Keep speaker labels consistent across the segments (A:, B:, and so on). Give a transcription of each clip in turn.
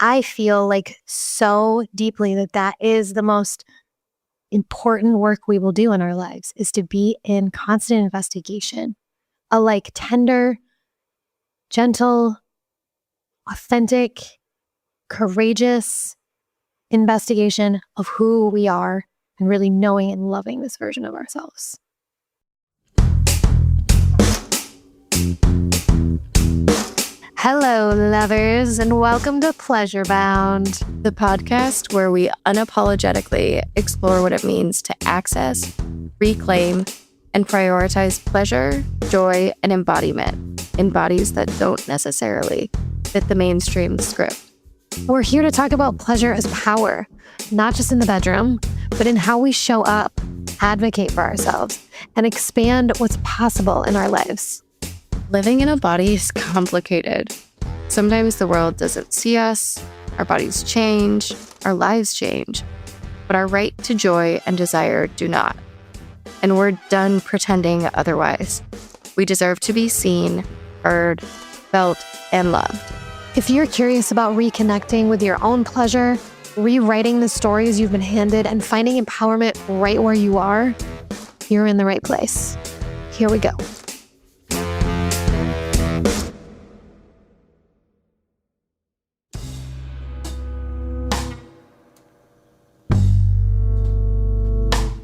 A: I feel like so deeply that is the most important work we will do in our lives, is to be in constant investigation, a like tender, gentle, authentic, courageous investigation of who we are and really knowing and loving this version of ourselves. Hello, lovers, and welcome to Pleasure Bound,
B: the podcast where we unapologetically explore what it means to access, reclaim, and prioritize pleasure, joy, and embodiment in bodies that don't necessarily fit the mainstream script.
A: We're here to talk about pleasure as power, not just in the bedroom, but in how we show up, advocate for ourselves, and expand what's possible in our lives.
B: Living in a body is complicated. Sometimes the world doesn't see us, our bodies change, our lives change, but our right to joy and desire do not. And we're done pretending otherwise. We deserve to be seen, heard, felt, and loved.
A: If you're curious about reconnecting with your own pleasure, rewriting the stories you've been handed, and finding empowerment right where you are, you're in the right place. Here we go.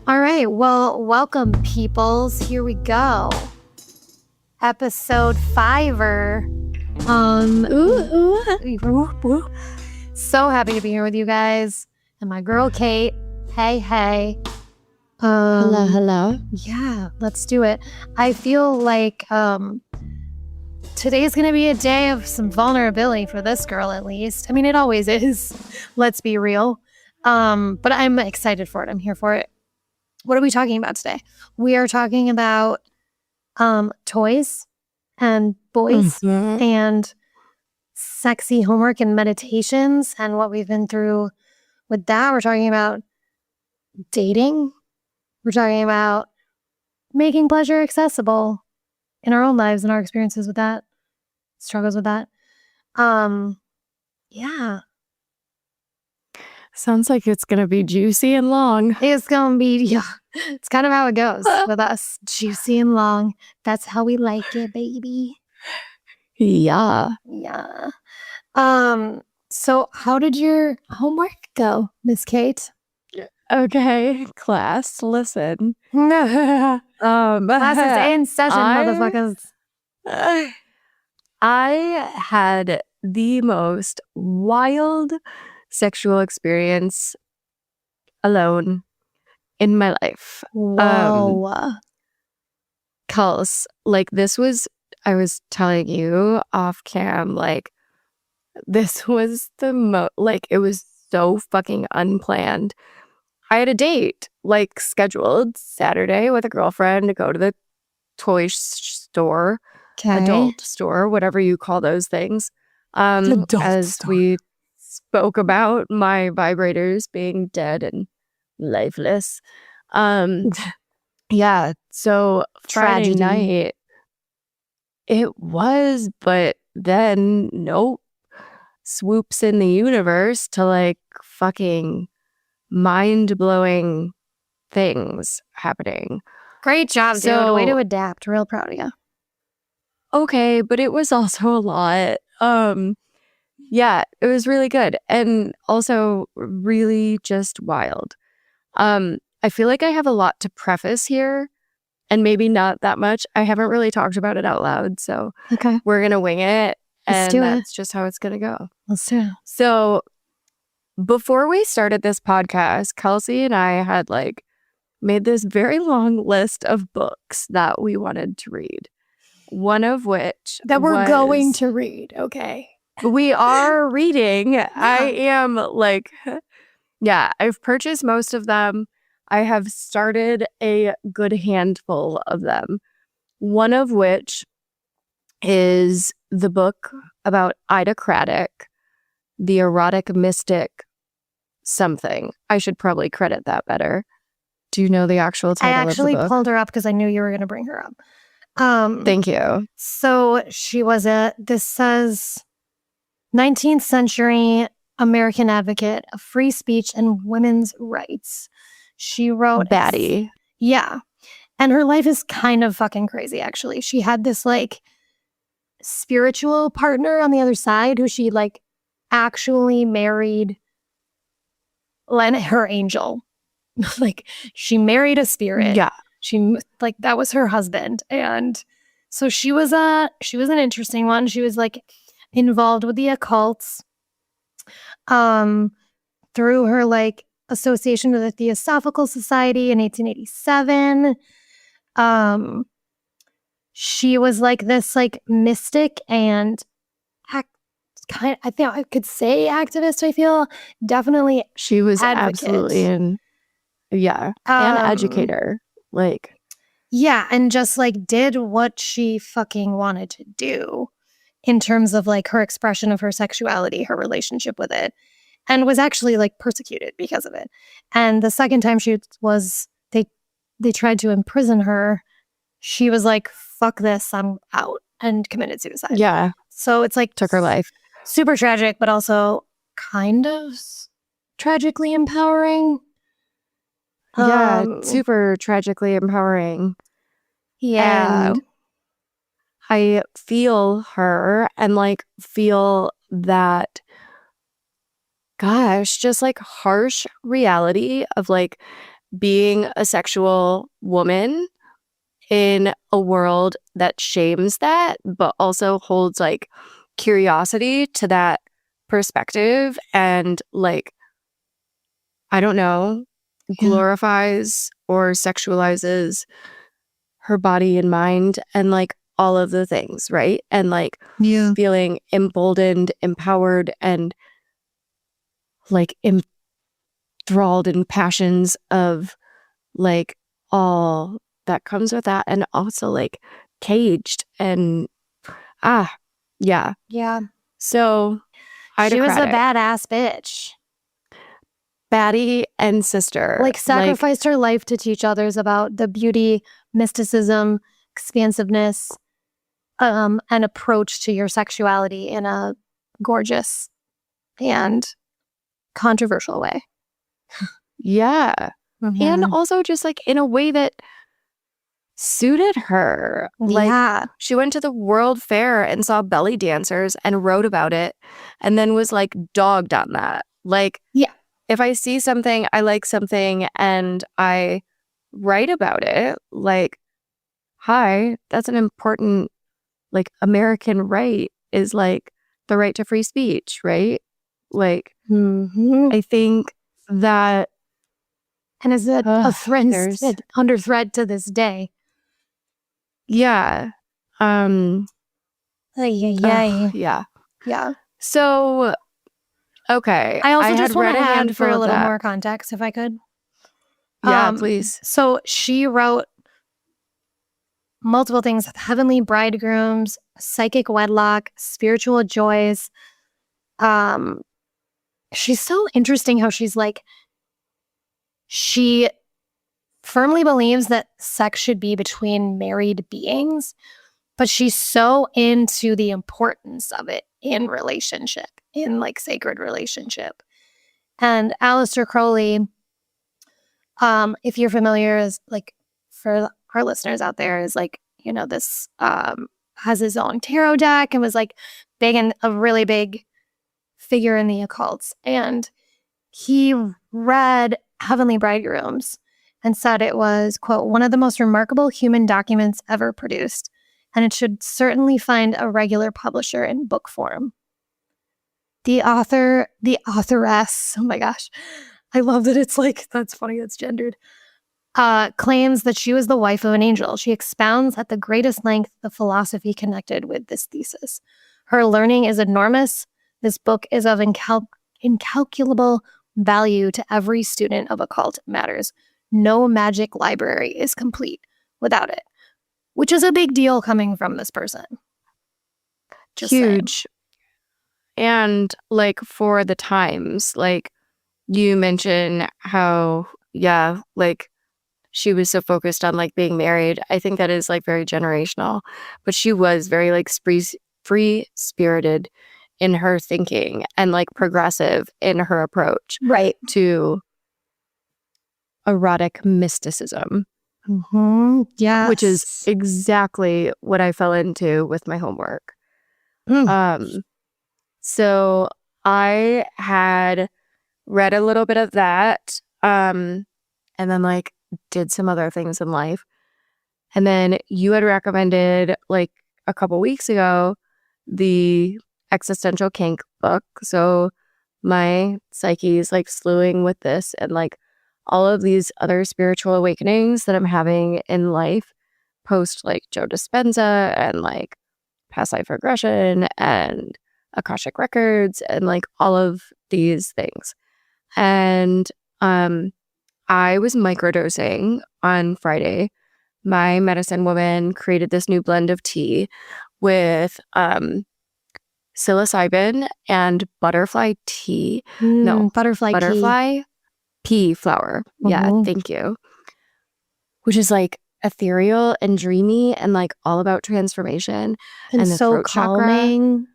A: All right, well, welcome, peoples. Here we go. Episode 5. So happy to be here with you guys. And my girl, Kate. Hey.
B: Hello.
A: Yeah, let's do it. I feel like today's going to be a day of some vulnerability for this girl, at least. I mean, it always is. Let's be real. But I'm excited for it. I'm here for it. What are we talking about today? We are talking about toys and boys and sexy homework and meditations and what we've been through with that. We're talking about dating. We're talking about making pleasure accessible in our own lives and our experiences with that, struggles with that. Yeah.
B: Sounds like it's going to be juicy and long.
A: It's going to be, yeah, it's kind of how it goes with us. Juicy and long. That's how we like it, baby.
B: Yeah.
A: So how did your homework go, Miss Kate?
B: Okay, class, listen.
A: Class is in session, motherfuckers.
B: I had the most wild sexual experience alone in my life.
A: Whoa.
B: Kels, like I was telling you off cam, like this was it was so fucking unplanned. I had a date like scheduled Saturday with a girlfriend to go to the toy store, adult store, whatever you call those things. As store. We spoke about my vibrators being dead and lifeless. Yeah, so Friday night it was, but then nope, swoops in the universe to like fucking mind-blowing things happening.
A: Great job, dude. Way to adapt. Real proud of you.
B: Okay, but it was also a lot. Yeah, it was really good and also really just wild. I feel like I have a lot to preface here and maybe not that much. I haven't really talked about it out loud, so
A: okay,
B: we're going to wing it.
A: Let's do
B: that's just how it's going to go.
A: Let's do it.
B: So before we started this podcast, Kelsey and I had like made this very long list of books that we wanted to read. One of which
A: that we're going to read. Okay.
B: We are reading. Yeah. I am like, yeah, I've purchased most of them. I have started a good handful of them. One of which is the book about Ida Craddock, the erotic mystic something. I should probably credit that better. Do you know the actual title of the book?
A: I actually pulled her up because I knew you were going to bring her up.
B: Thank you.
A: So she was this says 19th century American advocate of free speech and women's rights. She wrote
B: Baddie.
A: Yeah. And her life is kind of fucking crazy, actually. She had this like spiritual partner on the other side who she like actually married her angel. Like she married a spirit.
B: Yeah.
A: She like that was her husband. And so she was an interesting one. She was like involved with the occults through her like association with the Theosophical Society in 1887. She was like this like mystic and I think I could say activist. I feel definitely
B: She was
A: advocate.
B: absolutely an educator. Like,
A: yeah, and just like did what she fucking wanted to do in terms of like her expression of her sexuality, her relationship with it, and was actually like persecuted because of it. And the second time they tried to imprison her, she was like, fuck this, I'm out, and committed suicide.
B: yeah,
A: So it's like
B: took her life.
A: super tragic, but also kind of tragically empowering.
B: Yeah, super tragically empowering.
A: Yeah.
B: And I feel her and like feel that, gosh, just like harsh reality of like being a sexual woman in a world that shames that, but also holds like curiosity to that perspective and like, I don't know, glorifies or sexualizes her body and mind and like all of the things, right? And like feeling emboldened, empowered, and like enthralled in passions of like all that comes with that, and also like caged and yeah. So
A: she was a badass bitch.
B: Baddie and sister.
A: Like sacrificed her life to teach others about the beauty, mysticism, expansiveness, and approach to your sexuality in a gorgeous and controversial way.
B: Yeah. And also just like in a way that suited her. Like she went to the World Fair and saw belly dancers and wrote about it and then was like dogged on that. Like, if I see something, I like something and I write about it, like, hi, that's an important like American right, is like the right to free speech, right? Like, I think that,
A: and is it a threat under threat to this day?
B: Yeah.
A: Yeah.
B: So, okay.
A: I also just want to add for a little more context, if I could.
B: Yeah, please.
A: So she wrote multiple things: heavenly bridegrooms, psychic wedlock, spiritual joys. She's so interesting how she's like, she firmly believes that sex should be between married beings, but she's so into the importance of it in relationship, in like sacred relationship. And Aleister Crowley, if you're familiar, is like, for our listeners out there, is like, you know, this has his own tarot deck and was like big and a really big figure in the occults. And he read Heavenly Bridegrooms and said it was, quote, one of the most remarkable human documents ever produced, and it should certainly find a regular publisher in book form. The authoress, oh my gosh, I love that it's like, that's funny, that's gendered, claims that she was the wife of an angel. She expounds at the greatest length the philosophy connected with this thesis. Her learning is enormous. This book is of incalculable value to every student of occult matters. No magic library is complete without it, which is a big deal coming from this person.
B: Just huge. Saying. And like for the times, like you mentioned how, like she was so focused on like being married. I think that is like very generational, but she was very like free spirited in her thinking and like progressive in her approach
A: Right.
B: to erotic mysticism.
A: Yeah.
B: Which is exactly what I fell into with my homework. So I had read a little bit of that, and then like did some other things in life. And then you had recommended like a couple weeks ago the Existential Kink book. So my psyche is like slewing with this and like all of these other spiritual awakenings that I'm having in life post like Joe Dispenza and like past life regression and Akashic records and like all of these things. And I was microdosing on Friday. My medicine woman created this new blend of tea with psilocybin and butterfly tea. No,
A: butterfly
B: pea flower. Yeah, thank you. Which is like ethereal and dreamy and like all about transformation
A: and
B: the
A: so
B: throat
A: calming.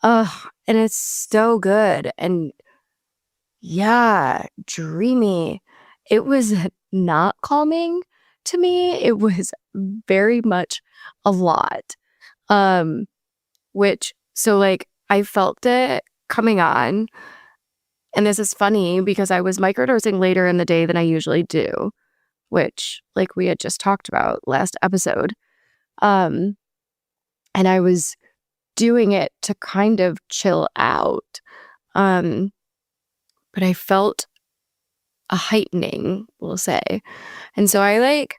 B: Chakra. And it's so good. And yeah, dreamy. It was not calming to me. It was very much a lot. So like I felt it coming on. And this is funny because I was microdosing later in the day than I usually do, which like we had just talked about last episode. And I was doing it to kind of chill out. But I felt a heightening, we'll say. And so I like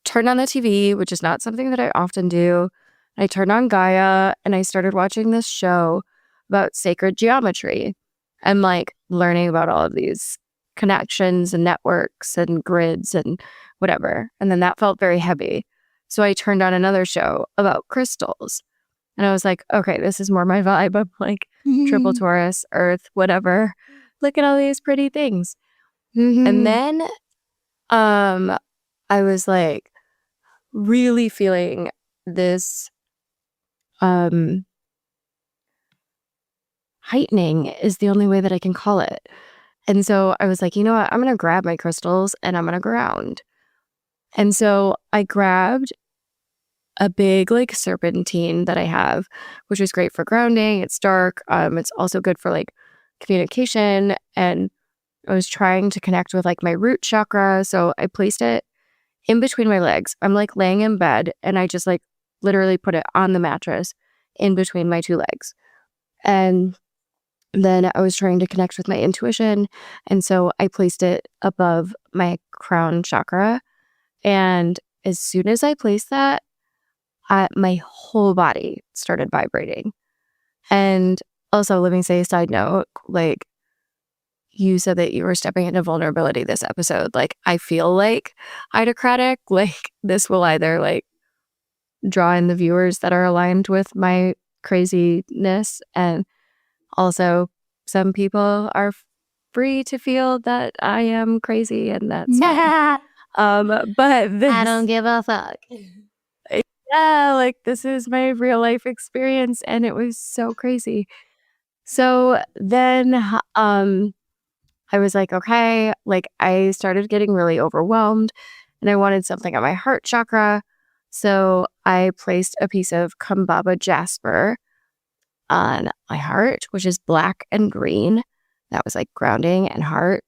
B: turned on the TV, which is not something that I often do. I turned on Gaia and I started watching this show about sacred geometry and like learning about all of these connections and networks and grids and whatever. And then that felt very heavy. So I turned on another show about crystals. And I was like, okay, this is more my vibe. I'm like triple Taurus, Earth, whatever. Look at all these pretty things. And then I was like really feeling this heightening is the only way that I can call it. And so I was like, you know what? I'm going to grab my crystals and I'm going to ground. And so I grabbed a big like serpentine that I have, which is great for grounding. It's dark. It's also good for like communication. And I was trying to connect with like my root chakra. So I placed it in between my legs. I'm like laying in bed and I just like literally put it on the mattress in between my two legs. And then I was trying to connect with my intuition. And so I placed it above my crown chakra. And as soon as I placed that, my whole body started vibrating. And also, let me say a side note, like you said that you were stepping into vulnerability this episode. Like I feel like autocratic, like this will either like draw in the viewers that are aligned with my craziness. And also some people are free to feel that I am crazy and that's fine. But this,
A: I don't give a fuck.
B: Yeah, like this is my real life experience and it was so crazy. So then I was like, okay, like I started getting really overwhelmed and I wanted something on my heart chakra. So I placed a piece of Kumbaba jasper on my heart, which is black and green. That was like grounding and heart.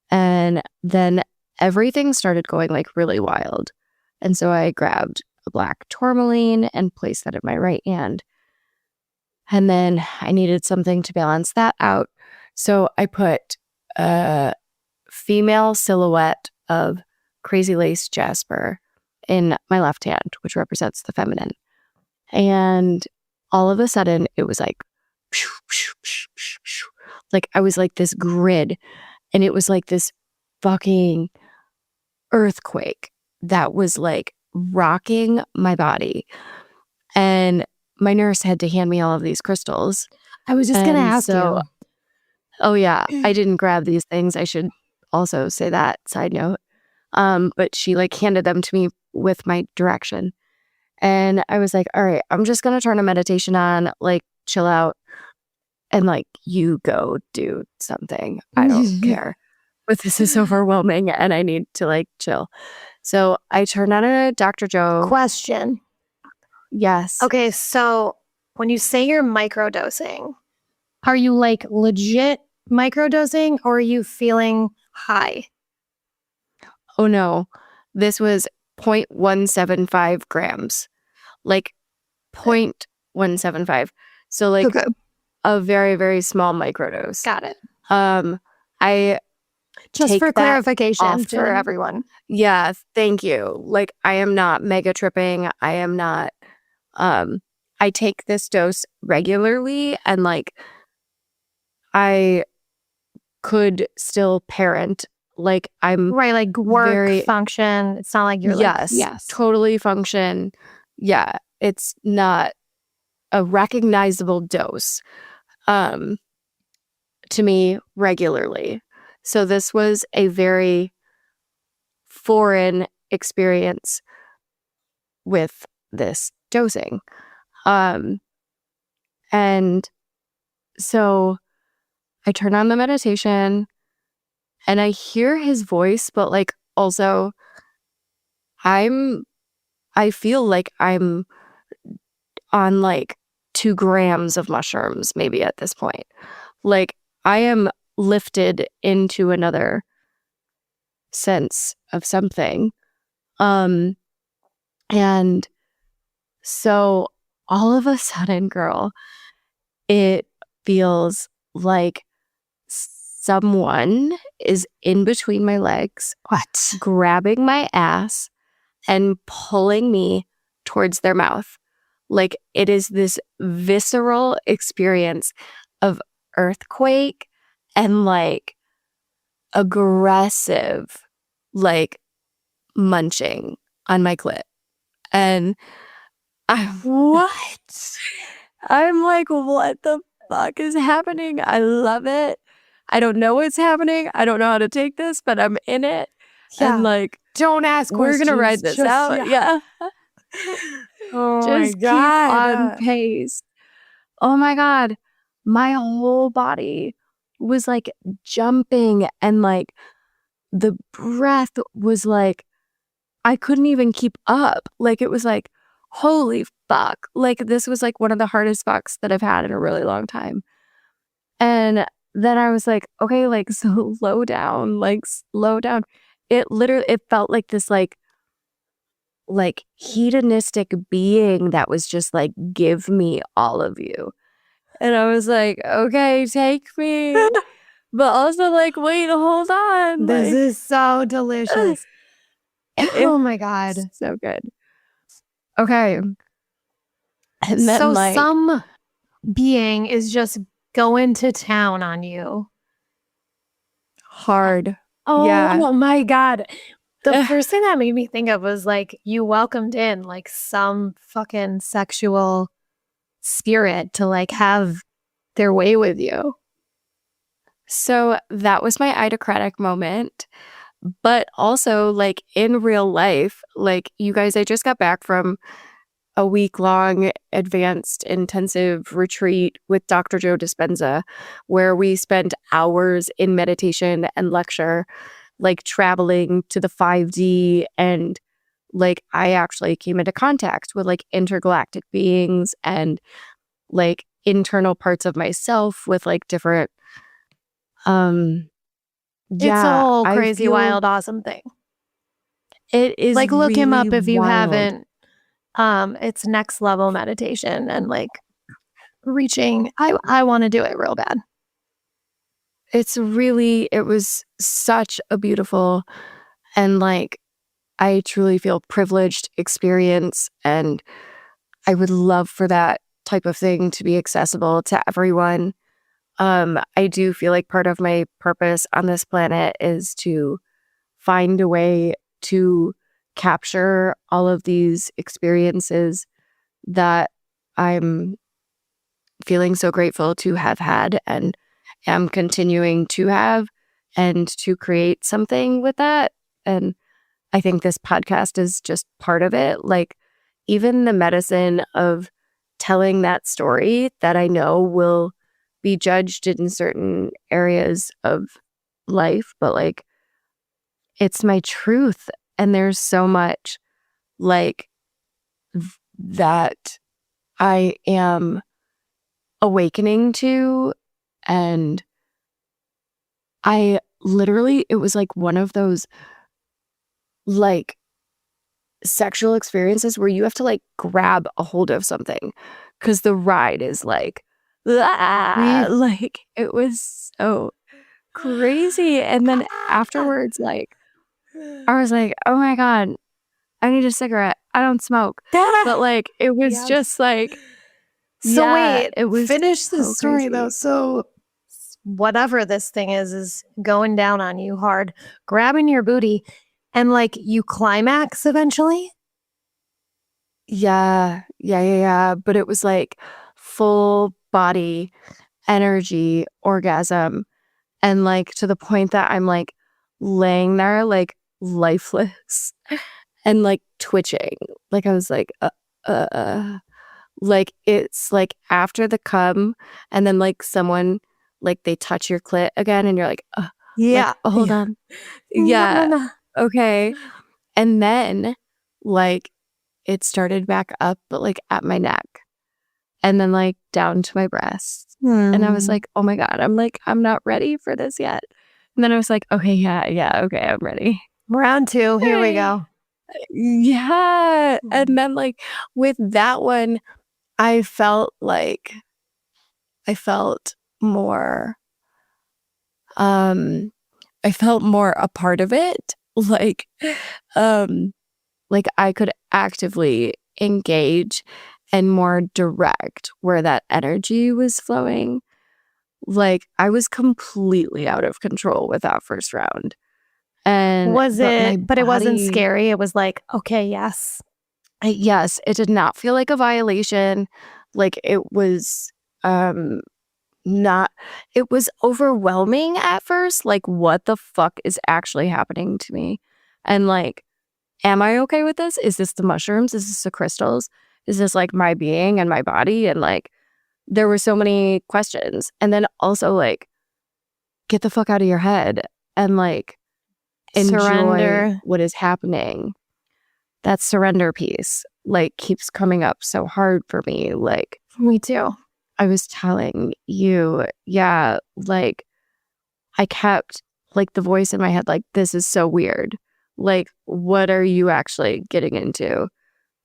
B: And then everything started going like really wild. And so I grabbed a black tourmaline and placed that in my right hand. And then I needed something to balance that out. So I put a female silhouette of crazy lace jasper in my left hand, which represents the feminine. And all of a sudden, it was like I was like this grid, and it was like this fucking earthquake that was like rocking my body. And my nurse had to hand me all of these crystals.
A: I was just going to ask you.
B: Oh yeah, I didn't grab these things. I should also say that, side note. But she like handed them to me with my direction. And I was like, all right, I'm just going to turn a meditation on, like chill out. and like, you go do something. I don't care. But this is overwhelming and I need to like chill. So I turned on a Dr. Joe.
A: Question.
B: Yes.
A: Okay, so when you say you're microdosing, are you like legit microdosing or are you feeling high?
B: Oh no. This was 0.175 grams. Like 0.175. So like
A: Okay.
B: a very, very small microdose.
A: Got it.
B: I
A: Just
B: take
A: for
B: that
A: clarification
B: often.
A: for everyone.
B: Yeah, thank you. Like I am not mega tripping. I am not I take this dose regularly and like I could still parent. Like I'm
A: Right, like work function. It's not like you're
B: yes,
A: like, yes.
B: totally function. Yeah, it's not a recognizable dose to me regularly. So this was a very foreign experience with this dosing. And so I turn on the meditation and I hear his voice, but like also I feel like I'm on like 2 grams of mushrooms maybe at this point. Like I am lifted into another sense of something. And so all of a sudden, girl, it feels like someone is in between my legs,
A: What?
B: grabbing my ass and pulling me towards their mouth. Like it is this visceral experience of earthquake and like aggressive, like munching on my clit. And
A: What?
B: I'm like, what the fuck is happening? I love it. I don't know what's happening. I don't know how to take this, but I'm in it.
A: Yeah.
B: And like,
A: Don't ask
B: we're
A: questions.
B: gonna ride this out. Yeah.
A: Oh
B: Just
A: my God.
B: keep on pace. Oh my God. My whole body was like jumping and like the breath was like, I couldn't even keep up. Like it was like, holy fuck. Like this was like one of the hardest fucks that I've had in a really long time. And then I was like, okay, like slow down, like slow down. It literally, it felt like this like hedonistic being that was just like, give me all of you. And I was like, okay, take me. But also like, wait, hold on.
A: This
B: like,
A: is so delicious. Oh my God.
B: So good. Okay. And then
A: So
B: like
A: some being is just going to town on you.
B: hard.
A: Oh,
B: Yeah.
A: my God. The first thing that made me think of was like you welcomed in like some fucking sexual spirit to like have their way with you.
B: So that was my idocratic moment. But also like in real life, like you guys, I just got back from a week-long advanced intensive retreat with Dr. Joe Dispenza, where we spent hours in meditation and lecture, like traveling to the 5D. And like I actually came into contact with like intergalactic beings and like internal parts of myself with like different
A: It's a whole crazy, wild, awesome thing.
B: It is
A: like look
B: really
A: him up if you
B: wild.
A: haven't. It's next level meditation and like reaching. I want to do it real bad.
B: It was such a beautiful and like I truly feel privileged experience, and I would love for that type of thing to be accessible to everyone. I do feel like part of my purpose on this planet is to find a way to capture all of these experiences that I'm feeling so grateful to have had and am continuing to have, and to create something with that. And I think this podcast is just part of it. Like even the medicine of telling that story that I know will be judged in certain areas of life, but like it's my truth. And there's so much like that I am awakening to. And I literally, it was like one of those like sexual experiences where you have to like grab a hold of something because the ride is like, like it was so crazy. And then afterwards, like, I was like, oh my God, I need a cigarette. I don't smoke. But like, it was just like,
A: so wait,
B: it was
A: finish this
B: so
A: story
B: crazy.
A: though. So whatever this thing is going down on you hard, grabbing your booty, and like you climax eventually.
B: Yeah. But it was like full body energy orgasm. And like to the point that I'm like laying there like lifeless and like twitching. Like I was like, like it's like after the cum and then like someone like they touch your clit again and you're like,
A: Yeah.
B: like, oh, hold on.
A: Yeah.
B: Yeah. Okay. And then like it started back up, but like at my neck and then like down to my breast. And I was like, oh my God, I'm not ready for this yet. And then I was like, okay, okay, I'm ready.
A: Round 2, here we go.
B: Yeah. And then like with that one, I felt more a part of it. Like I could actively engage and more direct where that energy was flowing. Like I was completely out of control with that first round. And
A: But it wasn't scary. It was like, okay, yes.
B: Yes, it did not feel like a violation. Like it was not, it was overwhelming at first. Like, what the fuck is actually happening to me? And like, am I okay with this? Is this the mushrooms? Is this the crystals? Is this like my being and my body? And like, there were so many questions. And then also like, get the fuck out of your head and like enjoy
A: Surrender.
B: what is happening. That surrender piece like keeps coming up so hard for me. Like,
A: me too.
B: I was telling you, yeah, like I kept like the voice in my head, like, this is so weird. Like, what are you actually getting into?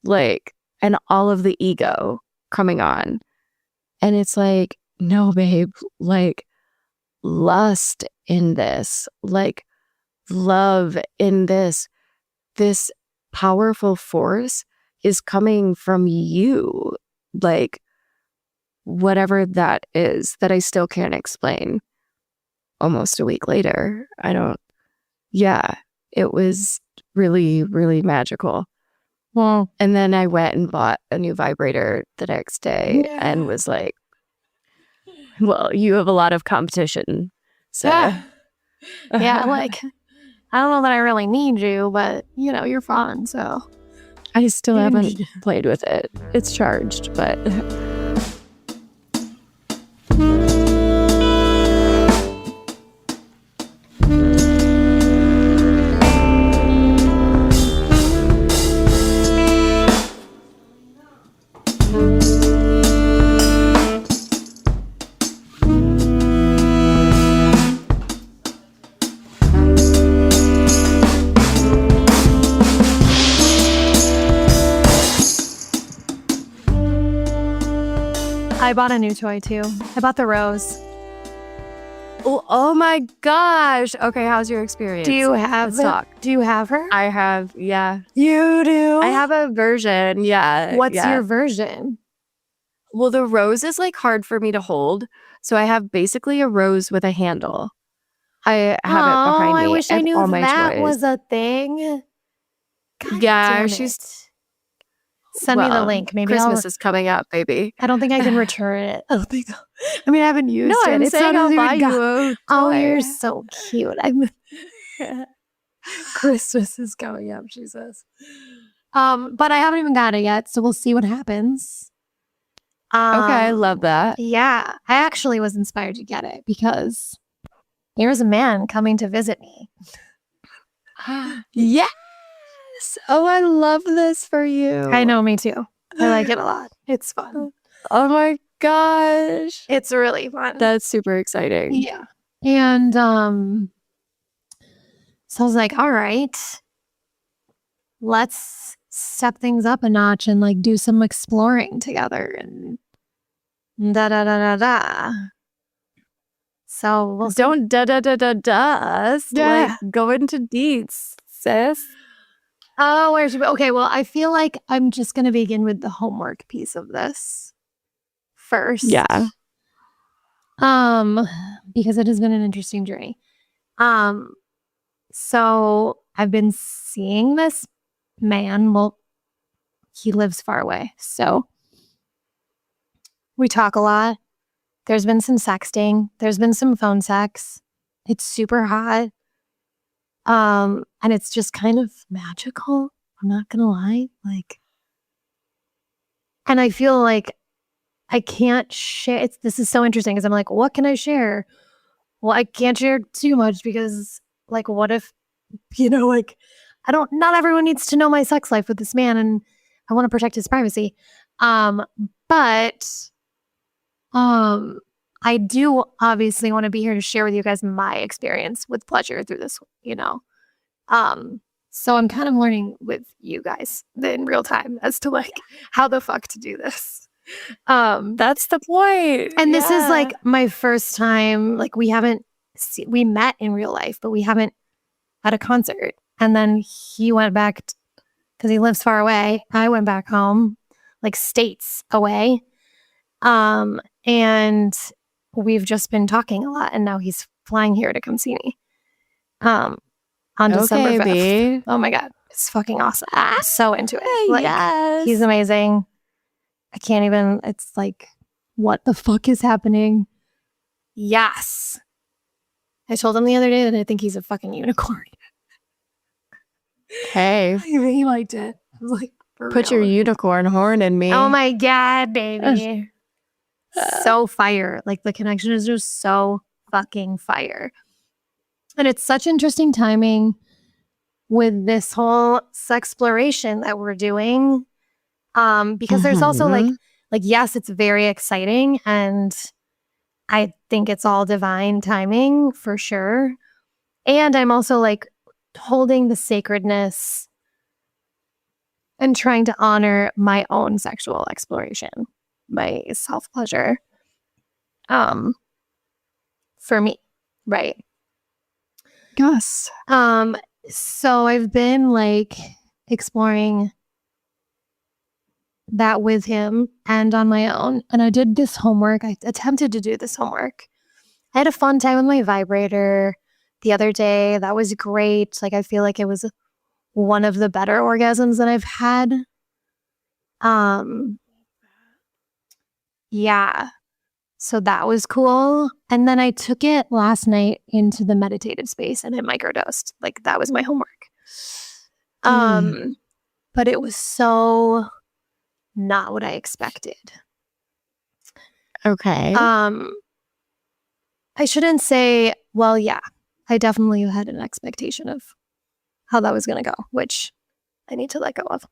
B: Like, and all of the ego coming on. And it's like, no, babe, like lust in this, like love in this powerful force is coming from you. Like, whatever that is that I still can't explain. Almost a week later, it was really, really magical.
A: Well,
B: and then I went and bought a new vibrator the next day and was like, well, you have a lot of competition. So,
A: yeah, like, I don't know that I really need you, but you know, you're fun. So
B: I still haven't played with it. It's charged, but.
A: I bought a new toy too. I bought the rose.
B: Oh my gosh. Okay, how's your experience?
A: Do you have Do you have her?
B: I have, yeah.
A: You do?
B: I have a version, yeah.
A: What's your version?
B: Well, the rose is like hard for me to hold. So I have basically a rose with a handle. I have it behind me.
A: I wish I knew
B: all my
A: that
B: toys.
A: was a thing. God
B: yeah,
A: damn
B: she's...
A: it. Send me the link. Maybe
B: Christmas is coming up, baby.
A: I don't think I can return it. I don't think. I mean, I haven't used it.
B: I'm saying I'll buy you a toy.
A: Oh, you're so cute. Christmas is coming up, Jesus. But I haven't even got it yet, so we'll see what happens.
B: Okay, I love that.
A: Yeah, I actually was inspired to get it because there's a man coming to visit me.
B: Yes. Oh, I love this for you.
A: I know, me too. I like it a lot. It's fun.
B: Oh my gosh.
A: It's really fun.
B: That's super exciting.
A: Yeah. And so I was like, all right, let's step things up a notch and like do some exploring together and da da da da da. So we'll see.
B: Don't
A: Yeah.
B: like go into deets, sis.
A: Oh, where should we? Okay, well, I feel like I'm just gonna begin with the homework piece of this first.
B: Yeah.
A: Because it has been an interesting journey. So I've been seeing this man. Well, he lives far away, so we talk a lot. There's been some sexting. There's been some phone sex. It's super hot. And it's just kind of magical. I'm not gonna lie. Like, and I feel like I can't share. This is so interesting because I'm like, what can I share? Well, I can't share too much because, like, what if, like, not everyone needs to know my sex life with this man, and I want to protect his privacy. But I do obviously want to be here to share with you guys my experience with pleasure through this, So I'm kind of learning with you guys in real time as to like how the fuck to do this.
B: That's the point.
A: And this is like my first time, like we met in real life, but we haven't had a concert. And then he went back because he lives far away. I went back home, like states away. And we've just been talking a lot, and now he's flying here to come see me. On December 5th.
B: B.
A: Oh my God. It's fucking awesome. I'm so into it. Like,
B: yes.
A: He's amazing. I can't even, it's like, what the fuck is happening? Yes. I told him the other day that I think he's a fucking unicorn.
B: Hey.
A: He liked it. I was like,
B: put your unicorn horn in me.
A: Oh my God, baby. So fire. Like the connection is just so fucking fire. And it's such interesting timing with this whole sexploration that we're doing. Because there's also like, yes, it's very exciting. And I think it's all divine timing for sure. And I'm also like holding the sacredness and trying to honor my own sexual exploration, my self-pleasure. For me, right?
B: Yes.
A: So I've been like exploring that with him and on my own. And I did this homework. I attempted to do this homework. I had a fun time with my vibrator the other day. That was great. Like, I feel like it was one of the better orgasms that I've had. Yeah. So that was cool. And then I took it last night into the meditative space and it microdosed. Like, that was my homework. But it was so not what I expected.
B: Okay.
A: I shouldn't say, well, yeah, I definitely had an expectation of how that was going to go, which I need to let go of.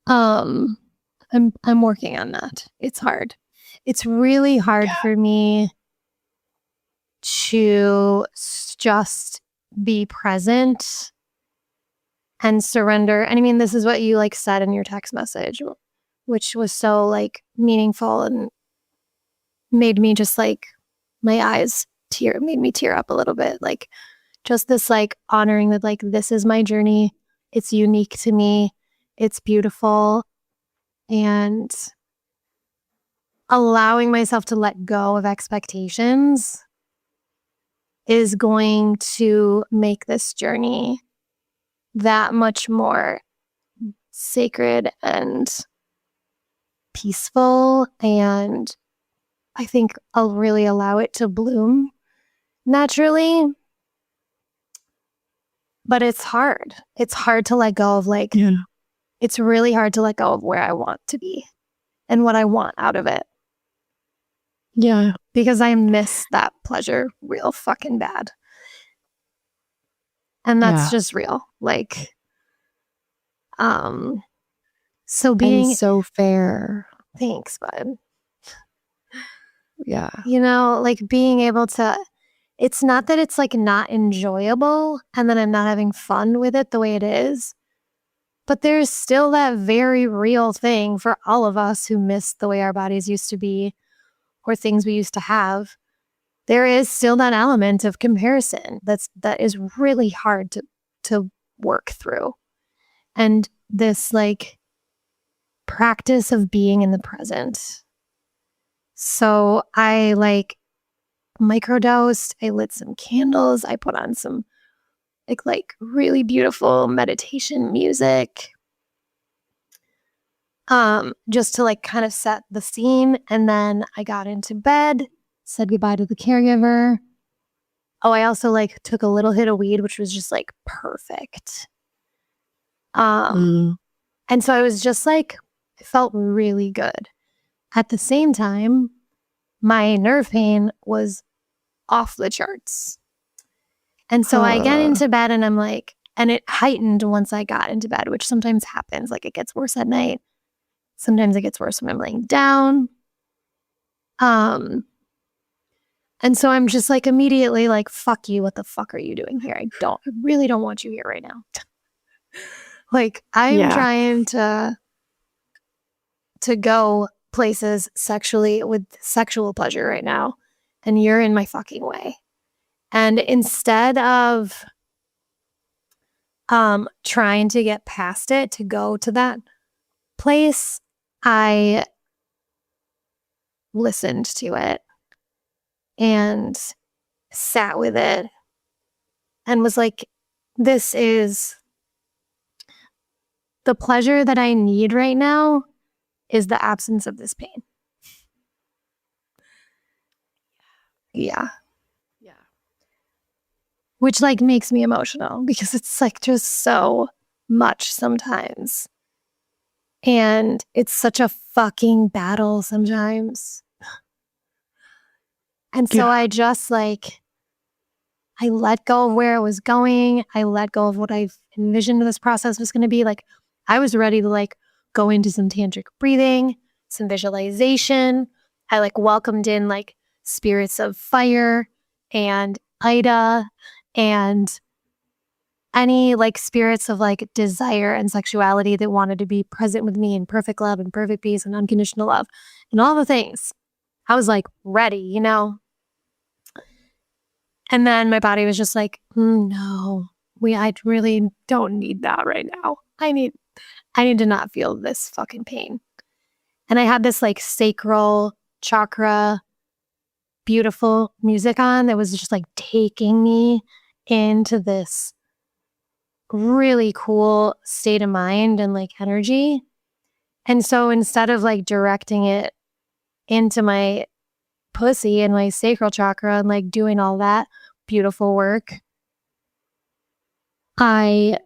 A: I'm working on that. It's hard. It's really hard for me to just be present and surrender. And I mean, this is what you like said in your text message, which was so like meaningful and made me just like my eyes made me tear up a little bit. Like just this like honoring that like this is my journey. It's unique to me. It's beautiful. And allowing myself to let go of expectations is going to make this journey that much more sacred and peaceful. And I think I'll really allow it to bloom naturally. But it's hard. It's hard to let go of it's really hard to let go of where I want to be and what I want out of it.
B: Yeah.
A: because I miss that pleasure real fucking bad. And that's just real. Like, so being
B: and so fair.
A: thanks, bud.
B: Yeah.
A: You know, like being able to, it's not that it's like not enjoyable and then I'm not having fun with it the way it is, but there's still that very real thing for all of us who miss the way our bodies used to be or things we used to have. There is still that element of comparison that is really hard to work through. And this like practice of being in the present. So I like microdosed, I lit some candles, I put on some like really beautiful meditation music. Just to like kind of set the scene. And then I got into bed, said goodbye to the caregiver. Oh, I also like took a little hit of weed, which was just like perfect. And so I was just like, I felt really good. At the same time, my nerve pain was off the charts. And so I get into bed and I'm like, and it heightened once I got into bed, which sometimes happens. Like it gets worse at night. Sometimes it gets worse when I'm laying down. And so I'm just like immediately like, fuck you. What the fuck are you doing here? I really don't want you here right now. Like I'm trying to go places sexually with sexual pleasure right now. And you're in my fucking way. And instead of trying to get past it to go to that place, I listened to it and sat with it and was like, this is the pleasure that I need right now is the absence of this pain. Yeah.
B: Yeah.
A: Which like makes me emotional because it's like just so much sometimes. And it's such a fucking battle sometimes. And so I just like, I let go of where it was going. I let go of what I envisioned this process was going to be. Like, I was ready to like go into some tantric breathing, some visualization. I like welcomed in like spirits of fire and Ida and any like spirits of like desire and sexuality that wanted to be present with me in perfect love and perfect peace and unconditional love and all the things. I was like ready, you know? And then my body was just like, no, I really don't need that right now. I need to not feel this fucking pain. And I had this like sacral chakra, beautiful music on that was just like taking me into this really cool state of mind and like energy. And so instead of like directing it into my pussy and my sacral chakra and like doing all that beautiful work, I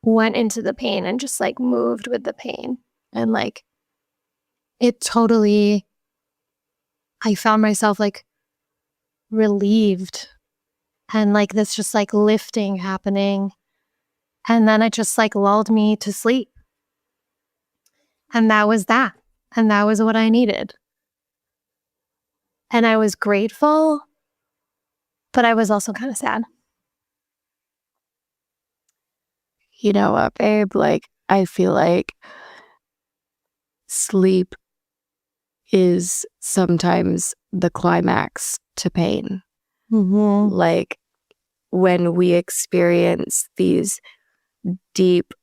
A: went into the pain and just like moved with the pain. And like it totally, I found myself like relieved and like this just like lifting happening. And then it just like lulled me to sleep. And that was that. And that was what I needed. And I was grateful, but I was also kind of sad.
B: You know what, babe? Like, I feel like sleep is sometimes the climax to pain.
A: Mm-hmm.
B: Like, when we experience these deep,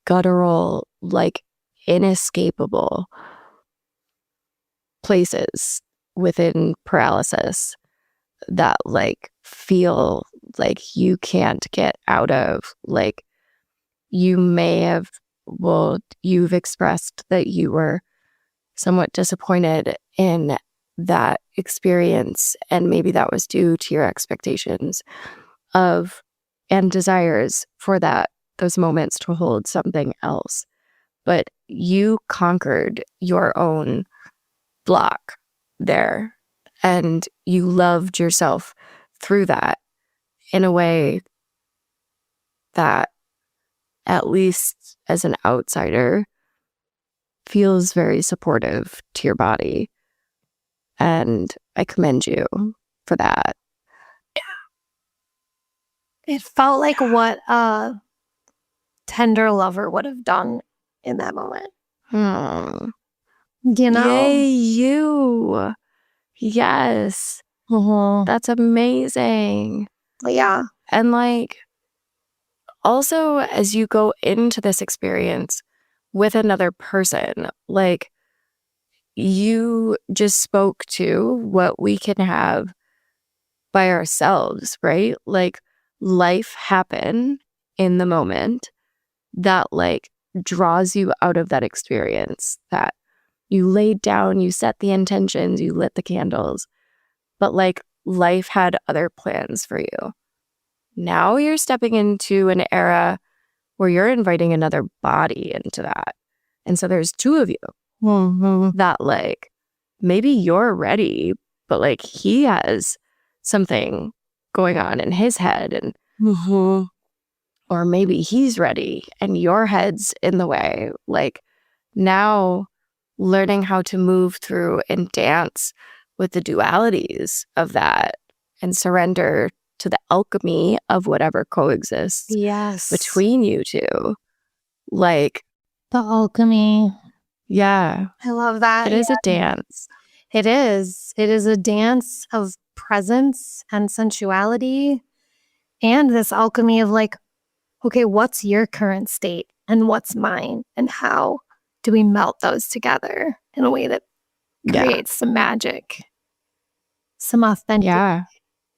B: guttural, like, inescapable places within paralysis that, like, feel like you can't get out of, like, you may have, well, you've expressed that you were somewhat disappointed in that experience, and maybe that was due to your expectations of and desires for those moments to hold something else. But you conquered your own block there. and you loved yourself through that in a way that, at least as an outsider, feels very supportive to your body. And I commend you for that.
A: It felt like what a tender lover would have done in that moment. You know?
B: Yay, you. Yes. That's amazing.
A: Yeah.
B: And like, also, as you go into this experience with another person, like, you just spoke to what we can have by ourselves, right? Like, life happen in the moment that like draws you out of that experience, that you laid down, you set the intentions, you lit the candles, but like life had other plans for you. Now you're stepping into an era where you're inviting another body into that. And so there's two of you that like, maybe you're ready, but like he has something going on in his head, and or maybe he's ready and your head's in the way. Like, now learning how to move through and dance with the dualities of that and surrender to the alchemy of whatever coexists between you two. Like,
A: the alchemy.
B: Yeah.
A: I love that.
B: It is a dance.
A: It is. It is a dance of presence and sensuality, and this alchemy of like, okay, what's your current state and what's mine, and how do we melt those together in a way that creates some magic, some authentic,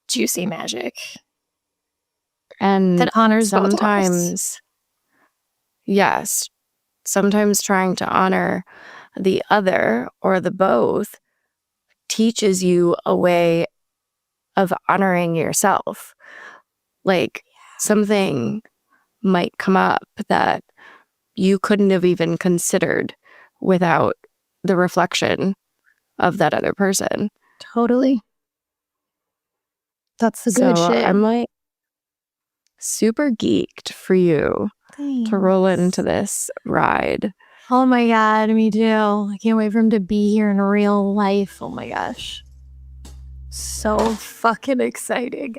A: juicy magic,
B: and
A: that honors both of us.
B: sometimes, yes, sometimes trying to honor the other or the both teaches you a way of honoring yourself. Like, something might come up that you couldn't have even considered without the reflection of that other person.
A: Totally. That's the good shit.
B: I'm like super geeked for you to roll into this ride.
A: Oh my God, me too. I can't wait for him to be here in real life. Oh my gosh. So fucking exciting.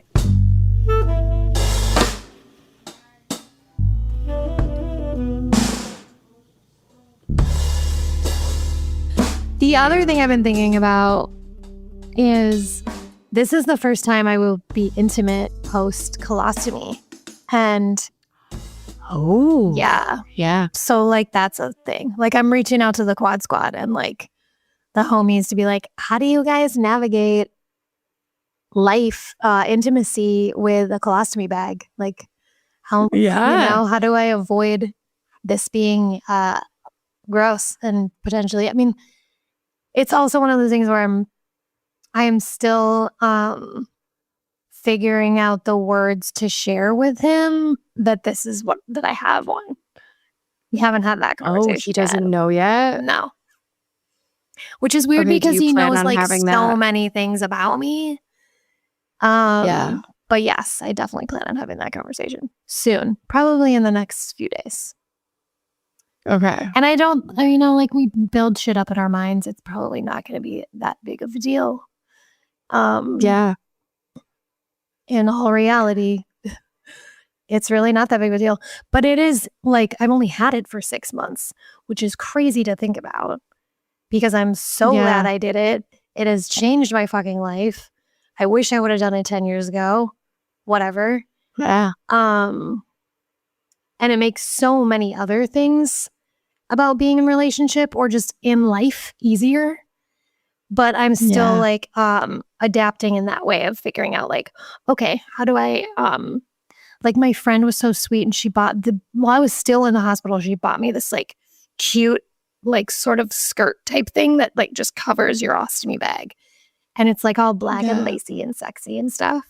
A: The other thing I've been thinking about is this is the first time I will be intimate post colostomy. And yeah. So like that's a thing. Like I'm reaching out to the quad squad and like the homies to be like, how do you guys navigate life, intimacy with a colostomy bag? Like how how do I avoid this being gross and potentially, I mean, it's also one of those things where I am still figuring out the words to share with him that this is that I have one. We haven't had that conversation.
B: Oh, he doesn't know yet?
A: No. Which is weird because he knows like so many things about me. But yes, I definitely plan on having that conversation soon, probably in the next few days.
B: Okay.
A: And I don't, you know, like we build shit up in our minds. It's probably not going to be that big of a deal. In all reality, it's really not that big of a deal. But it is like, I've only had it for 6 months, which is crazy to think about because I'm so glad I did it. It has changed my fucking life. I wish I would have done it 10 years ago. Whatever.
B: Yeah.
A: And it makes so many other things about being in a relationship or just in life easier. But I'm still like adapting in that way of figuring out like, okay, how do I like my friend was so sweet and she bought while I was still in the hospital, she bought me this like cute like sort of skirt type thing that like just covers your ostomy bag. And it's like all black and lacy and sexy and stuff.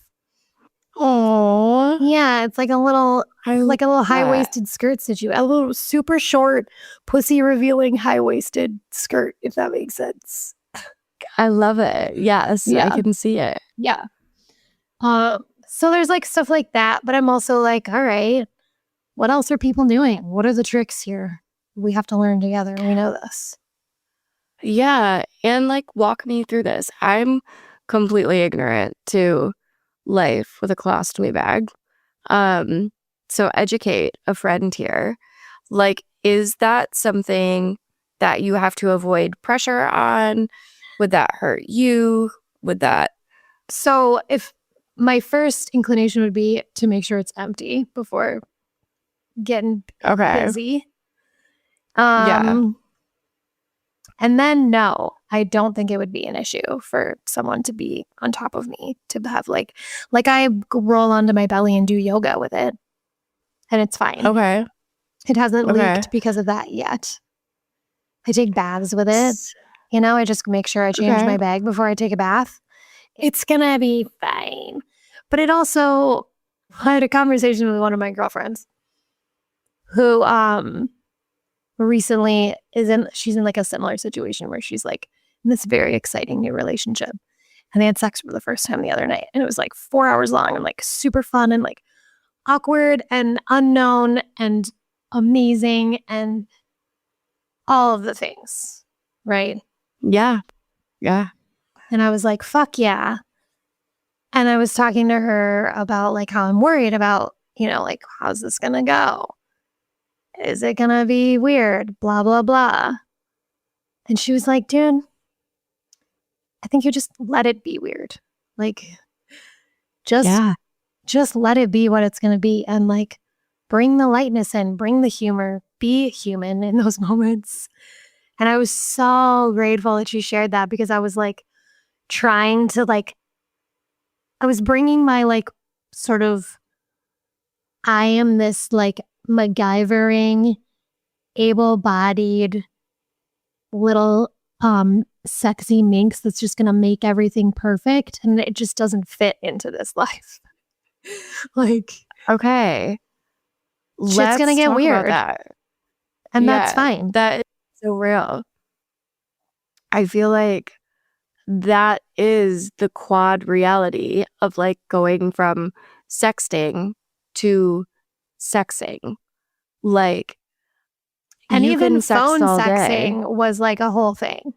B: Oh,
A: yeah, it's like a little high-waisted skirt situation, a little super short, pussy revealing high-waisted skirt, if that makes sense. God,
B: I love it. Yes,
A: Yeah.
B: I can see it.
A: Yeah. So there's like stuff like that, but I'm also like, all right, what else are people doing? What are the tricks here? We have to learn together. We know this.
B: Yeah, and like walk me through this. I'm completely ignorant to life with a colostomy bag. So educate a friend here. Like, is that something that you have to avoid pressure on? Would that hurt you? Would that?
A: So if my first inclination would be to make sure it's empty before getting
B: Okay.
A: busy.
B: Yeah.
A: And then no, I don't think it would be an issue for someone to be on top of me, to have like I roll onto my belly and do yoga with it, and it's fine.
B: Okay.
A: It hasn't
B: Okay.
A: leaked because of that yet. I take baths with it. You know, I just make sure I change
B: Okay.
A: my bag before I take a bath. It's gonna be fine. But it also, I had a conversation with one of my girlfriends who recently she's in like a similar situation where she's like in this very exciting new relationship. And they had sex for the first time the other night. And it was like 4 hours long and like super fun and like awkward and unknown and amazing and all of the things. Right.
B: Yeah. Yeah.
A: And I was like, fuck yeah. And I was talking to her about like how I'm worried about, you know, like, how's this going to go? Is it going to be weird? Blah, blah, blah. And she was like, dude, I think you just let it be weird. Like, just let it be what it's going to be. And like, bring the lightness in, bring the humor, be human in those moments. And I was so grateful that she shared that, because I was like trying to like, I was bringing my like sort of, I am this like MacGyvering, able-bodied little sexy minx that's just gonna make everything perfect, and it just doesn't fit into this life. Like,
B: Okay.
A: shit's gonna get
B: talk
A: weird.
B: about that.
A: And that's fine.
B: That is so real. I feel like that is the quad reality of like going from sexting to sexing. Like,
A: And
B: you
A: even
B: can sex
A: phone
B: all day.
A: sexing was like a whole thing.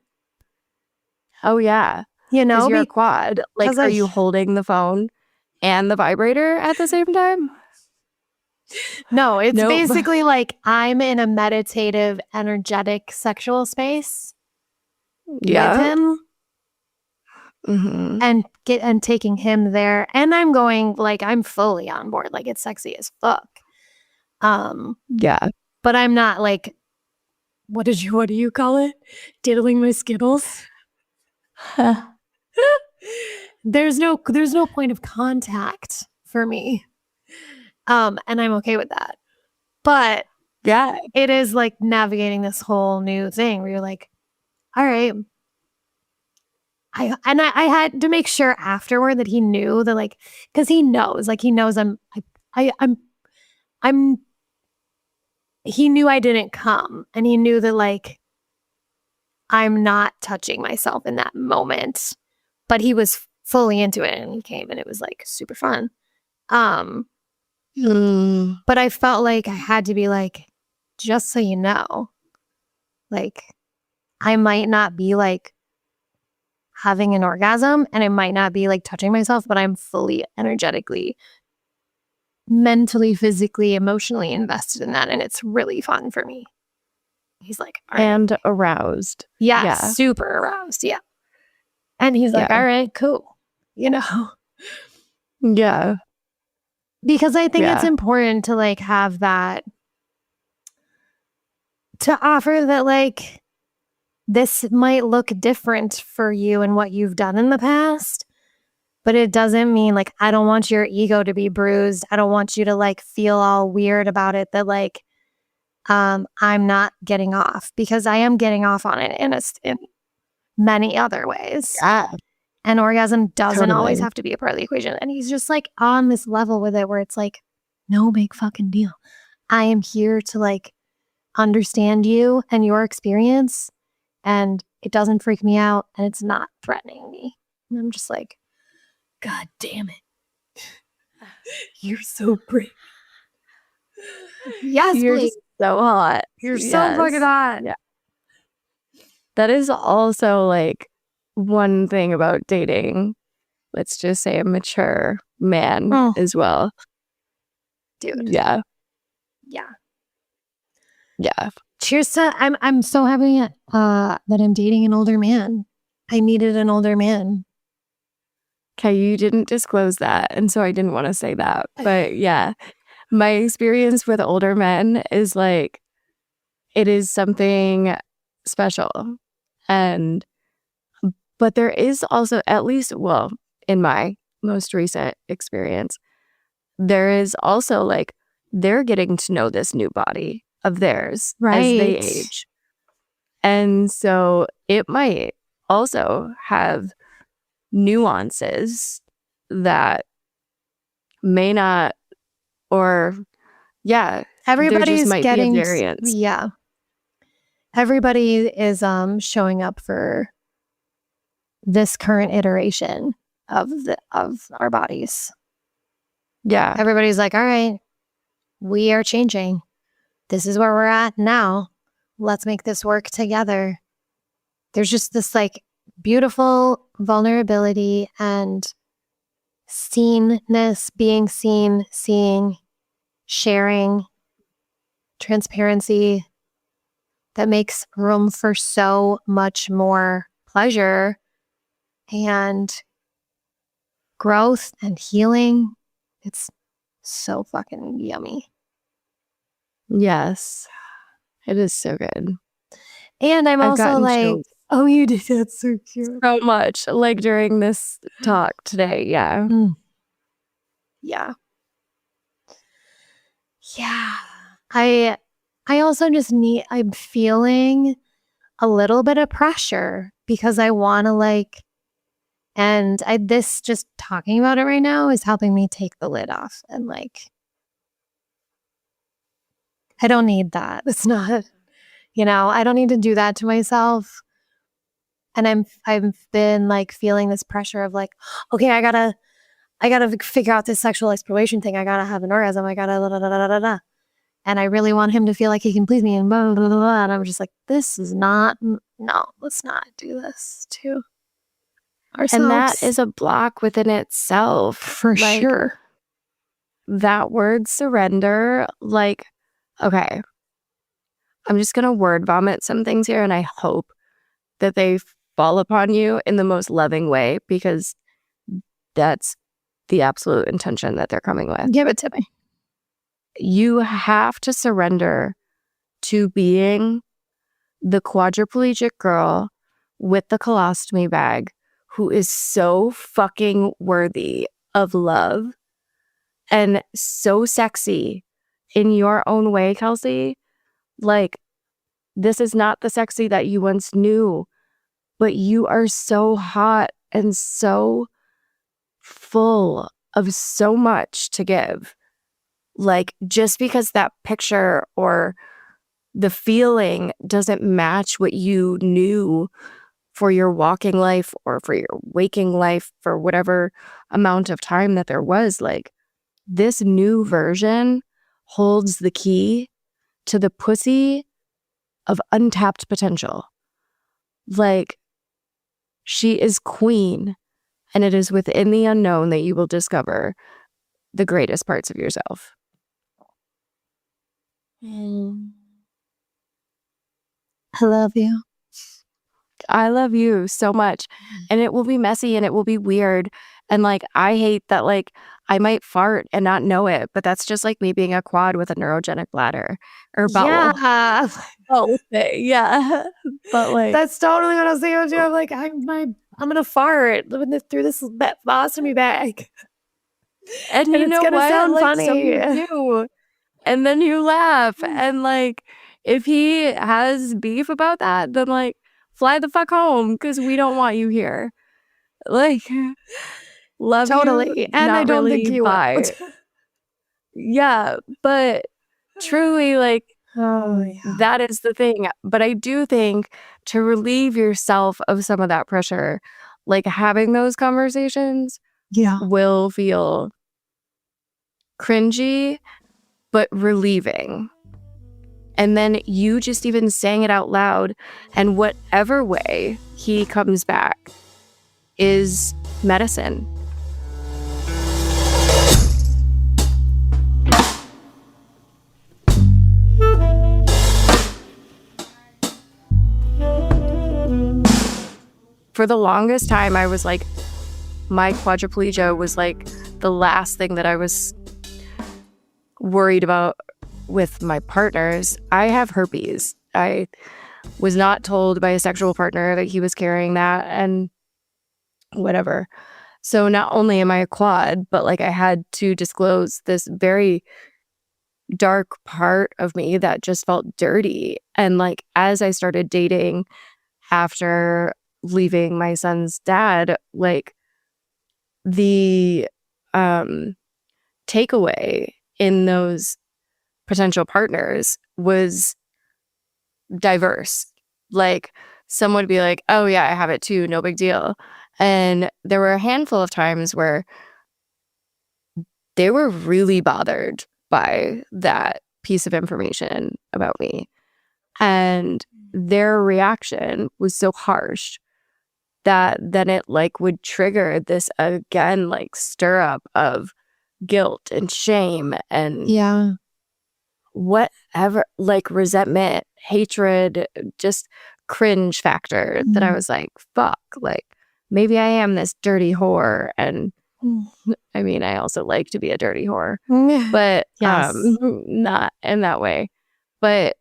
B: Oh yeah,
A: You know,
B: because you're a quad. Like,
A: because
B: are you holding the phone and the vibrator at the same time?
A: No, it's
B: Nope.
A: basically like I'm in a meditative, energetic sexual space with him.
B: Mm-hmm.
A: And taking him there, and I'm going like, I'm fully on board, like it's sexy as fuck.
B: Yeah.
A: But I'm not like, what do you call it? Diddling my skittles. There's no point of contact for me. And I'm okay with that. But
B: Yeah.
A: it is like navigating this whole new thing where you're like, all right. I had to make sure afterward that he knew that, like, because he knows he knew I didn't come, and he knew that like I'm not touching myself in that moment, but he was fully into it, and he came, and it was like super fun. But I felt like I had to be like, just so you know, like, I might not be like having an orgasm, and I might not be like touching myself, but I'm fully energetically, mentally, physically, emotionally invested in that, and it's really fun for me. He's like, all right.
B: And aroused.
A: Yeah, super aroused. Yeah. And he's like, all right, cool. You know?
B: Yeah.
A: Because I think it's important to like have that, to offer that like, this might look different for you and what you've done in the past, but it doesn't mean like, I don't want your ego to be bruised. I don't want you to like feel all weird about it, that like, I'm not getting off, because I am getting off on it in many other ways.
B: Yeah.
A: And orgasm doesn't always have to be a part of the equation. And he's just like on this level with it where it's like, no big fucking deal. I am here to like understand you and your experience. And It doesn't freak me out, and it's not threatening me. And I'm just like, God damn it. You're so pretty. Yes,
B: You're
A: Blake.
B: just so hot.
A: You're so fucking hot.
B: Yeah. That is also like one thing about dating. Let's just say a mature man as well.
A: Dude.
B: Yeah.
A: Yeah.
B: Yeah.
A: Cheers to I'm so happy that I'm dating an older man. I needed an older man.
B: Okay, you didn't disclose that, and so I didn't want to say that. But yeah, my experience with older men is like, it is something special. But there is also, at least, well, in my most recent experience, there is also like, they're getting to know this new body of theirs as they age. And so it might also have nuances that may not, or
A: everybody's
B: there just might
A: getting
B: be a variance.
A: Yeah. Everybody is showing up for this current iteration of our bodies.
B: Yeah.
A: Everybody's like, all right, we are changing. This is where we're at now. Let's make this work together. There's just this like beautiful vulnerability and seenness, being seen, seeing, sharing, transparency that makes room for so much more pleasure and growth and healing. It's so fucking yummy.
B: Yes. It is so good.
A: And I'm also like,
B: chills.
A: oh, you did. That's so cute.
B: So much, like during this talk today. Yeah.
A: Yeah. Yeah. I also just I'm feeling a little bit of pressure because I want to like, and this just talking about it right now is helping me take the lid off and like, I don't need that. It's not, I don't need to do that to myself. And I've been like feeling this pressure of like, okay, I gotta figure out this sexual exploration thing. I gotta have an orgasm. I gotta da, da, da, da, da, da. And I really want him to feel like he can please me and blah, blah, blah, blah. And I'm just like, this is not, no, let's not do this to ourselves.
B: And that is a block within itself.
A: For sure.
B: That word surrender, like, okay, I'm just going to word vomit some things here, and I hope that they fall upon you in the most loving way, because that's the absolute intention that they're coming with.
A: Give it to me.
B: You have to surrender to being the quadriplegic girl with the colostomy bag who is so fucking worthy of love and so sexy in your own way, Kelsey. Like, this is not the sexy that you once knew, but you are so hot and so full of so much to give. Like, just because that picture or the feeling doesn't match what you knew for your walking life or for your waking life, for whatever amount of time that there was, like, this new version holds the key to the pussy of untapped potential. Like, she is queen, and it is within the unknown that you will discover the greatest parts of yourself.
A: I love you.
B: I love you so much. And it will be messy and it will be weird. And like, I hate that, like, I might fart and not know it, but that's just like me being a quad with a neurogenic bladder or bowel.
A: Yeah.
B: Oh, yeah. But like,
A: that's totally what I was thinking too. I'm like, I'm gonna fart through this colostomy bag.
B: And you know
A: gonna
B: what?
A: Sound
B: like,
A: funny.
B: So you do. And then you laugh. And like, if he has beef about that, then like, fly the fuck home, because we don't want you here. Like, love
A: totally.
B: you,
A: and I don't
B: really,
A: think you
B: will. Yeah, but truly, like,
A: Oh, yeah.
B: That is the thing. But I do think to relieve yourself of some of that pressure, like having those conversations
A: Yeah.
B: will feel cringy, but relieving. And then you just even saying it out loud, and whatever way he comes back is medicine. For the longest time, I was like, my quadriplegia was like the last thing that I was worried about with my partners. I have herpes. I was not told by a sexual partner that he was carrying that and whatever. So not only am I a quad, but like I had to disclose this very dark part of me that just felt dirty. And like as I started dating after leaving my son's dad, like the takeaway in those potential partners was diverse. Like someone would be like, oh yeah, I have it too, no big deal. And there were a handful of times where they were really bothered by that piece of information about me. And their reaction was so harsh that then it like would trigger this again, like stir up of guilt and shame and
A: Yeah.
B: whatever, like resentment, hatred, just cringe factor that I was like, fuck, like maybe I am this dirty whore. And I mean, I also like to be a dirty whore, but
A: Yes.
B: not in that way. But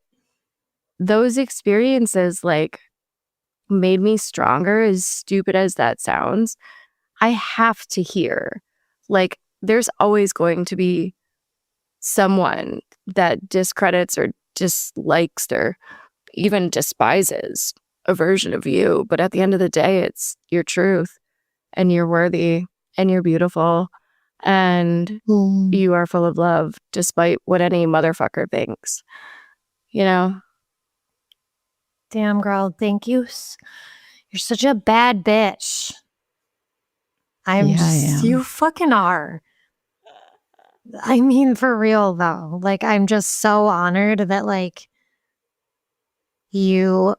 B: those experiences like made me stronger, as stupid as that sounds. I have to hear, like, there's always going to be someone that discredits or dislikes or even despises a version of you. But at the end of the day, it's your truth and you're worthy and you're beautiful and you are full of love despite what any motherfucker thinks, you know?
A: Damn, girl. Thank you. You're such a bad bitch. You fucking are. I mean, for real though. Like, I'm just so honored that like you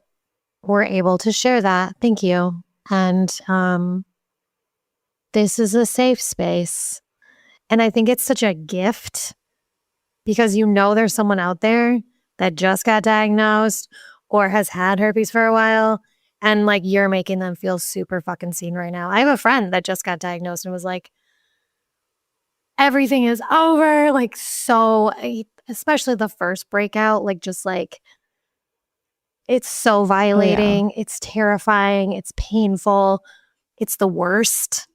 A: were able to share that. Thank you. And this is a safe space. And I think it's such a gift because you know there's someone out there that just got diagnosed or has had herpes for a while. And like you're making them feel super fucking seen right now. I have a friend that just got diagnosed and was like, everything is over. Like, so, especially the first breakout, like, just like, it's so violating. It's terrifying. It's painful. It's the worst.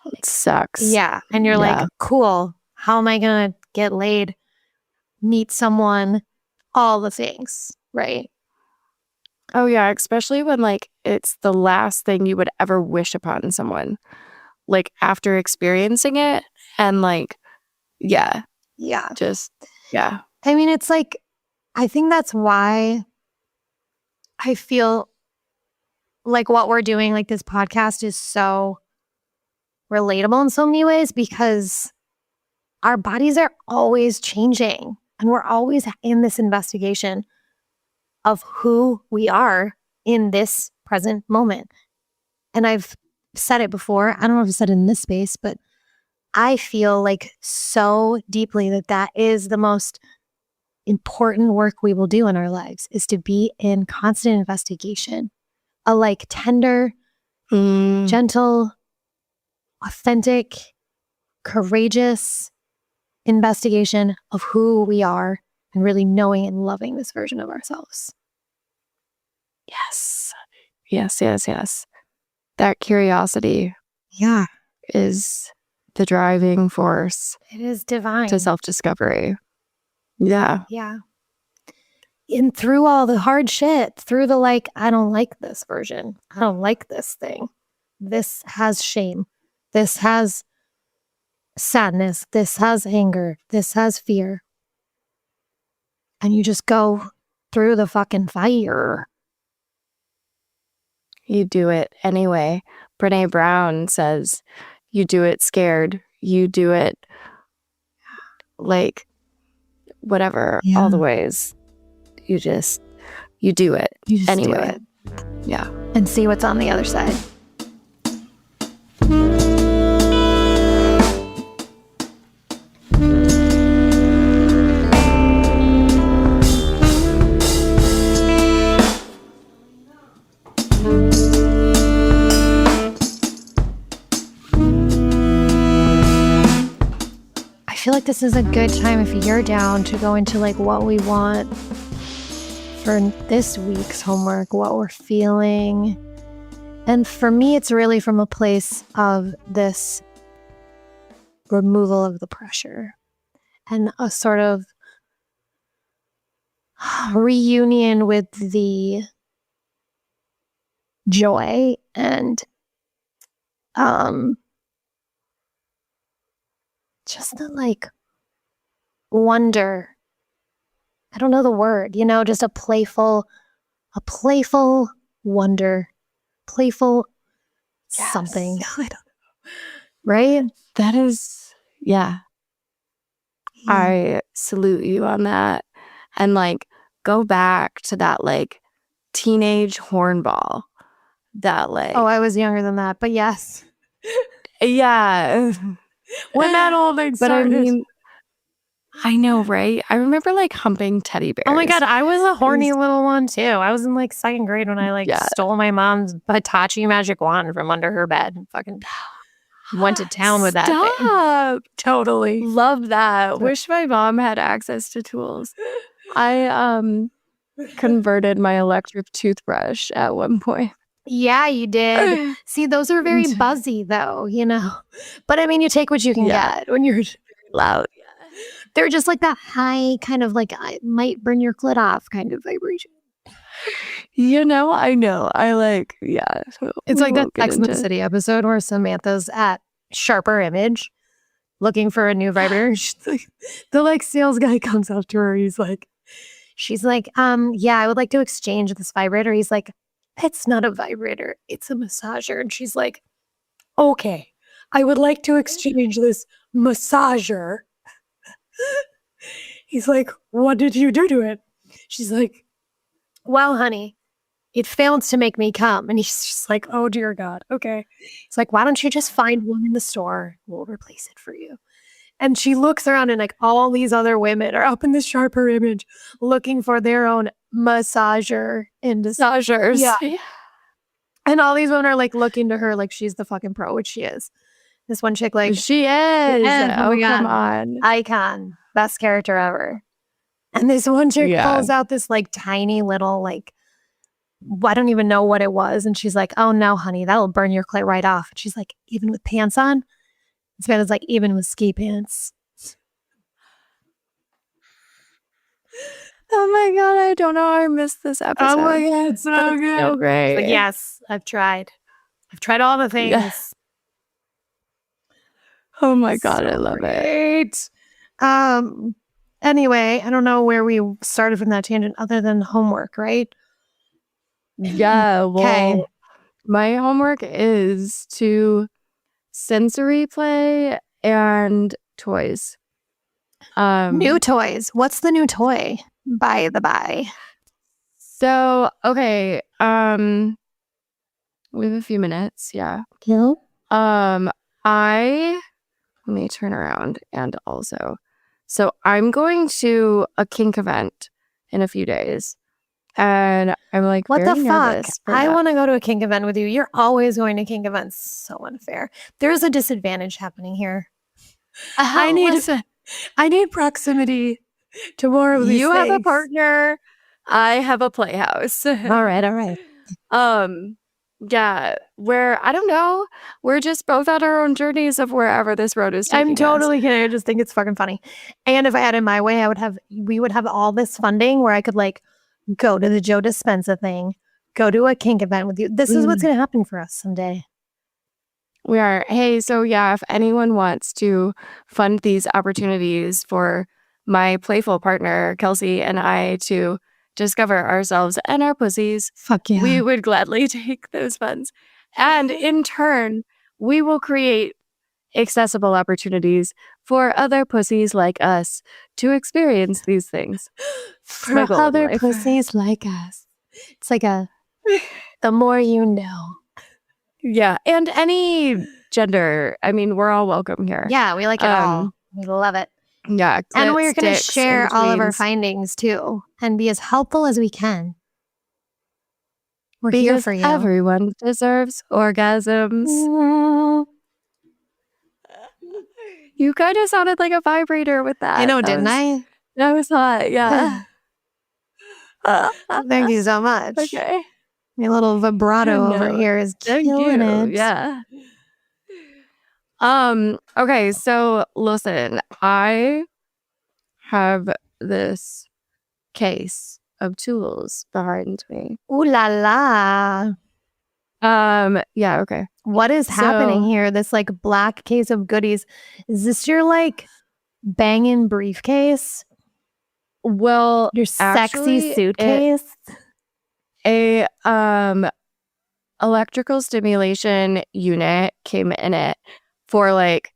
B: It sucks.
A: Yeah. And you're like, cool. How am I going to get laid, meet someone, all the things, right?
B: Oh, yeah. Especially when, like, it's the last thing you would ever wish upon someone. Like, after experiencing it and, like, yeah.
A: Yeah.
B: Just, yeah.
A: I mean, it's like, I think that's why I feel like what we're doing, like this podcast is so relatable in so many ways because our bodies are always changing and we're always in this investigation of who we are in this present moment. And I've said it before. I don't know if I've said it in this space, but I feel like so deeply that that is the most important work we will do in our lives is to be in constant investigation, a like tender, gentle, authentic, courageous investigation of who we are and really knowing and loving this version of ourselves.
B: Yes. Yes, yes, yes. That curiosity is the driving force.
A: It is divine.
B: To self-discovery. Yeah.
A: Yeah. And through all the hard shit, through the like, I don't like this version. I don't like this thing. This has shame. This has sadness. This has anger. This has fear. and you just go through the fucking fire.
B: You do it anyway. Brene Brown says, you do it scared. You do it like whatever, all the ways. You do it
A: You just
B: anyway.
A: do it.
B: Yeah.
A: And see what's on the other side. I feel like this is a good time, if you're down, to go into like what we want for this week's homework, what we're feeling. And for me, it's really from a place of this removal of the pressure and a sort of reunion with the joy and just the like wonder. I don't know the word, just a playful wonder, playful something. I don't know. Right?
B: That is, yeah. I salute you on that. And like, go back to that like teenage hornball. That like,
A: Oh, I was younger than that, but yes.
B: yeah.
A: When that old thing
B: But I
A: started.
B: mean, I know, right? I remember like humping teddy bears.
A: Oh my God, I was a horny little one too. I was in like second grade when I stole my mom's Hitachi magic wand from under her bed and fucking went to town with that thing.
B: Stop.
A: Totally.
B: Love that. Wish my mom had access to tools. I converted my electric toothbrush at one point.
A: Yeah, you did. See, those are very buzzy though, But I mean, you take what you can get when you're
B: loud.
A: They're just like that high kind of like, I might burn your clit off kind of vibration.
B: I know. I like,
A: It's like that Sex and the City episode where Samantha's at Sharper Image looking for a new vibrator. The sales guy comes up to her. She's like, yeah, I would like to exchange this vibrator. He's like, it's not a vibrator. It's a massager. And she's like, okay, I would like to exchange this massager. He's like, what did you do to it? She's like, well, honey, it failed to make me come. And he's just like, oh, dear God. Okay. He's like, why don't you just find one in the store? We'll replace it for you. And she looks around and like all these other women are up in the Sharper Image looking for their own massager.
B: Massagers.
A: Yeah. And all these women are like looking to her like she's the fucking pro, which she is. This one chick
B: she is.
A: Oh my God.
B: Come on.
A: Icon. Best character ever. And this one chick pulls out this like tiny little I don't even know what it was. And she's like, oh no, honey, that'll burn your clit right off. And she's like, even with pants on? This man is like, even with ski pants.
B: Oh my God, I don't know. I missed this episode.
A: Oh my God, it's so good.
B: So great.
A: But yes, I've tried. I've tried all the things.
B: Yes. Oh my God, I love it.
A: Anyway, I don't know where we started from that tangent other than homework, right?
B: Yeah, well, my homework is to sensory play and toys.
A: New toys. What's the new toy, by the by?
B: So, okay, we have a few minutes, yeah.
A: Kill?
B: Let me turn around and also. So I'm going to a kink event in a few days. And I'm like,
A: what the fuck? I
B: want
A: to go to a kink event with you. You're always going to kink events. So unfair. There's a disadvantage happening here. I need proximity to more of these
B: You
A: things.
B: have a partner. I have a playhouse.
A: All right.
B: Yeah, where I don't know. We're just both on our own journeys of wherever this road is taking
A: I'm totally kidding. I just think it's fucking funny. And if I had it my way, we would have all this funding where I could go to the Joe Dispenza thing, go to a kink event with you. This is what's going to happen for us someday.
B: We are. Hey, so yeah, if anyone wants to fund these opportunities for my playful partner, Kelsey, and I to discover ourselves and our pussies,
A: Fuck yeah.
B: we would gladly take those funds. And in turn, we will create accessible opportunities for other pussies like us to experience these things.
A: For other pussies like us. It's like the more you know.
B: Yeah. And any gender. I mean, we're all welcome here.
A: Yeah, we like it all. We love it.
B: Yeah.
A: And we're going to
B: sticks,
A: share all of our
B: in-betweens.
A: findings too and be as helpful as we can. We're here
B: Because
A: for you.
B: everyone deserves orgasms. You kind of sounded like a vibrator with that.
A: I know, didn't I?
B: That was hot. Yeah.
A: Thank you so much.
B: Okay.
A: My little vibrato over here is killing it.
B: Yeah. Okay, so listen, I have this case of tools behind me.
A: Ooh la la.
B: Yeah, okay.
A: What is happening here? This like black case of goodies. Is this your like banging briefcase?
B: Well,
A: Your sexy suitcase?
B: A electrical stimulation unit came in it for like,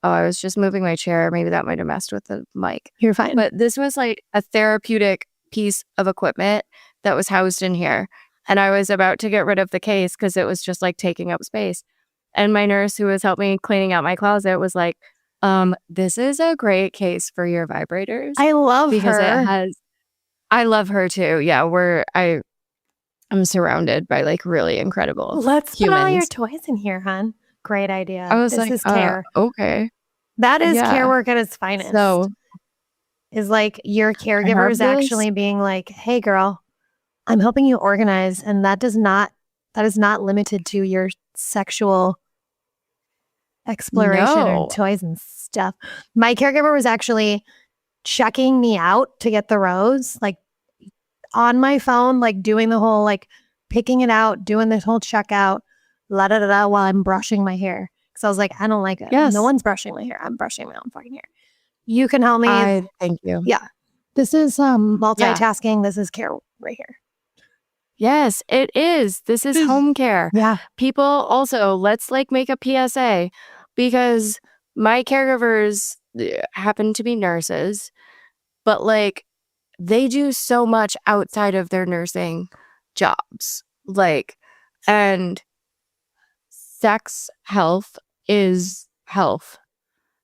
B: oh, I was just moving my chair. Maybe that might have messed with the mic.
A: You're fine.
B: But this was like a therapeutic piece of equipment that was housed in here. And I was about to get rid of the case because it was just like taking up space. And my nurse who was helping me cleaning out my closet was like, this is a great case for your vibrators.
A: I love
B: because
A: her.
B: it has, I love her too. Yeah, I'm surrounded by like really incredible
A: Let's
B: humans.
A: put all your toys in here, hon. Great idea.
B: I was
A: this
B: like,
A: is care.
B: Okay.
A: That is care work at its finest.
B: So
A: is like your caregivers actually being like, hey girl, I'm helping you organize. And that is not limited to your sexual exploration or toys and stuff. My caregiver was actually checking me out to get the rose, like on my phone, like doing the whole like picking it out, doing this whole checkout, la da da da, while I'm brushing my hair. Because I was like, I don't like it.
B: Yes.
A: No one's brushing my hair. I'm brushing my own fucking hair. You can help me.
B: Thank you.
A: Yeah. This is multitasking. Yeah. This is care right here.
B: Yes, it is. This is home care.
A: Yeah.
B: People also, let's like make a PSA because my caregivers happen to be nurses, but like they do so much outside of their nursing jobs. Like, and sex health is health.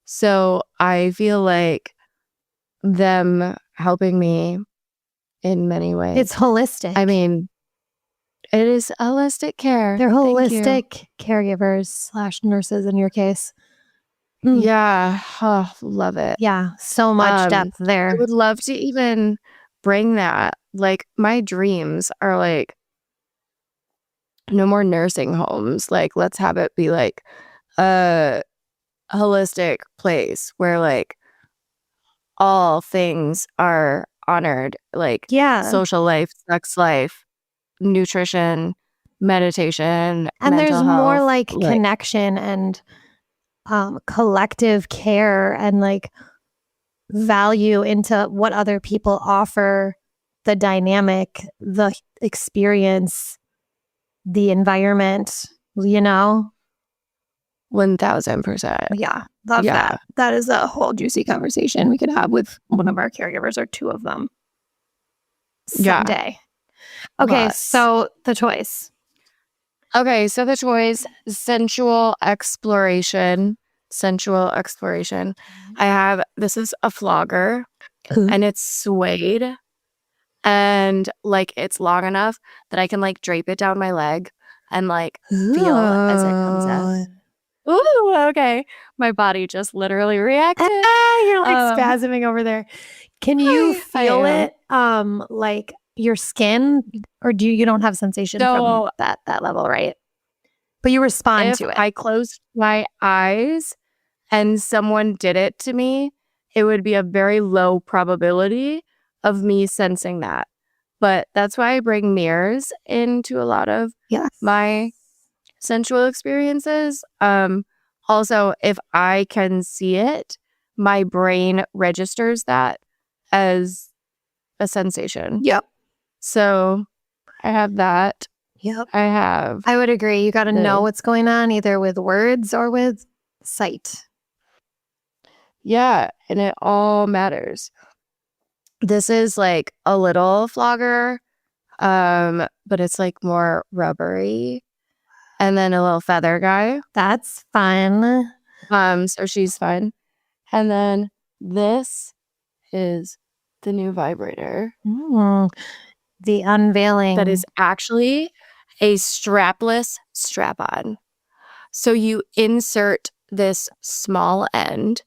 B: So I feel like them helping me in many ways.
A: It's holistic.
B: I mean, it is holistic care.
A: They're holistic caregivers / nurses in your case.
B: Yeah. Oh, love it.
A: Yeah. So much depth there.
B: I would love to even bring that. Like my dreams are like no more nursing homes. Like let's have it be like a holistic place where like all things are honored. Like social life, sex life, nutrition, meditation,
A: and there's
B: health,
A: more like connection and collective care and like value into what other people offer, the dynamic, the experience, the environment, you know?
B: 1000%.
A: Yeah. Love that. That is a whole juicy conversation we could have with one of our caregivers or two of them someday. Okay, so the toys.
B: Okay, so the toys, sensual exploration. I have, this is a flogger and it's suede and like it's long enough that I can like drape it down my leg and like feel as it comes out. Ooh, okay. My body just literally reacted.
A: You're like spasming over there. Can you feel it like your skin, or you don't have sensation from that level, right? But you respond to it.
B: If I closed my eyes and someone did it to me, it would be a very low probability of me sensing that. But that's why I bring mirrors into a lot of my sensual experiences. Also, if I can see it, my brain registers that as a sensation.
A: Yep.
B: So I have that.
A: Yep.
B: I
A: would agree. You got to know what's going on either with words or with sight.
B: Yeah. And it all matters. This is like a little flogger, but it's like more rubbery. And then a little feather guy.
A: That's fun.
B: So she's fun. And then this is the new vibrator.
A: The unveiling.
B: That is actually a strapless strap-on. So you insert this small end,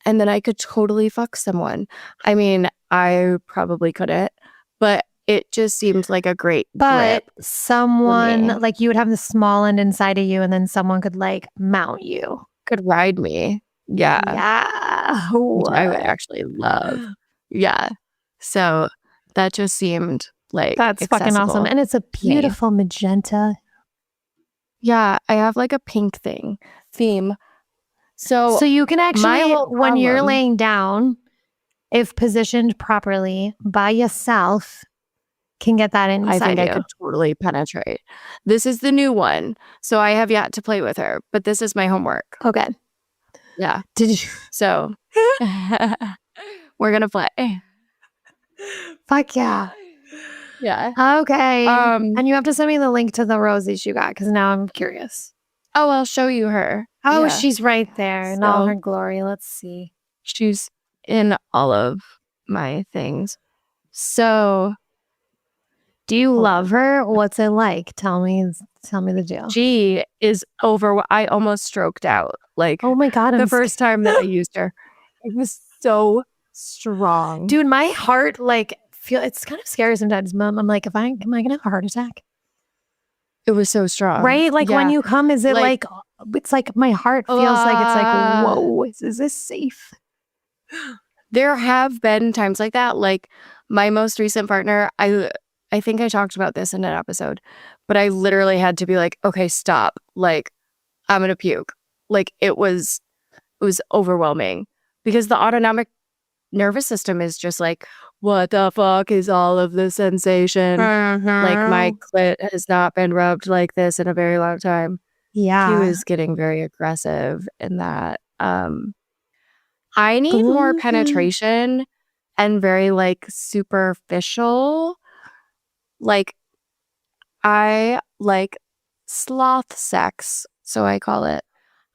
B: and then I could totally fuck someone. I mean, I probably couldn't, but it just seemed like a great grip.
A: Someone, like you would have the small end inside of you, and then someone could like mount you.
B: Could ride me. Yeah.
A: Yeah.
B: Which I would actually love. Yeah. So that just seemed like
A: that's fucking awesome. And it's a beautiful magenta.
B: Yeah. I have like a pink theme. So
A: you can actually, when you're laying down, if positioned properly by yourself, can get that inside
B: I think
A: you.
B: I could totally penetrate. This is the new one. So I have yet to play with her, but this is my homework.
A: Okay.
B: Yeah.
A: Did you?
B: So we're going to play.
A: Fuck yeah.
B: Yeah.
A: Okay. And you have to send me the link to the roses you got because now I'm curious.
B: Oh, I'll show you her.
A: Oh, yeah. She's right there in all her glory. Let's see.
B: She's in all of my things. So,
A: do you love her? What's it like? Tell me the deal.
B: She is I almost stroked out. Like,
A: oh my God,
B: the first time that I used her. It was so strong.
A: Dude, my heart it's kind of scary sometimes, Mom. I'm like, am I gonna have a heart attack?
B: It was so strong.
A: Right? Like when you come, is it like it's like my heart feels like it's like, whoa, is this safe?
B: There have been times like that. Like my most recent partner, I think I talked about this in an episode, but I literally had to be like, okay, stop. Like, I'm gonna puke. Like it was overwhelming because the autonomic nervous system is just like, what the fuck is all of this sensation? Like my clit has not been rubbed like this in a very long time.
A: Yeah.
B: He was getting very aggressive in that. I need more penetration and very like superficial. Like I like sloth sex, so I call it.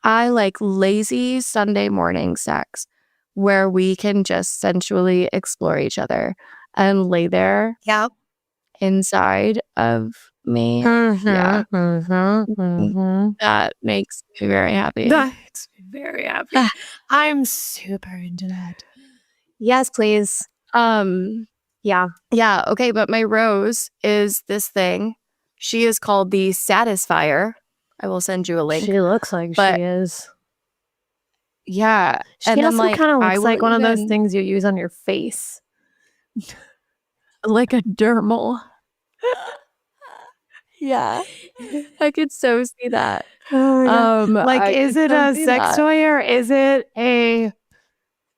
B: I like lazy Sunday morning sex where we can just sensually explore each other and lay there inside of me. Yeah. That makes me very happy.
A: That makes me very happy. I'm super into that. Yes, please.
B: Yeah. Okay, but my rose is this thing. She is called the Satisfier. I will send you a link.
A: She looks like she is.
B: Yeah.
A: She also kind of looks like one of those things you use on your face.
B: Like a dermal. Yeah. I could so see that.
A: Like, is it a sex toy or is it a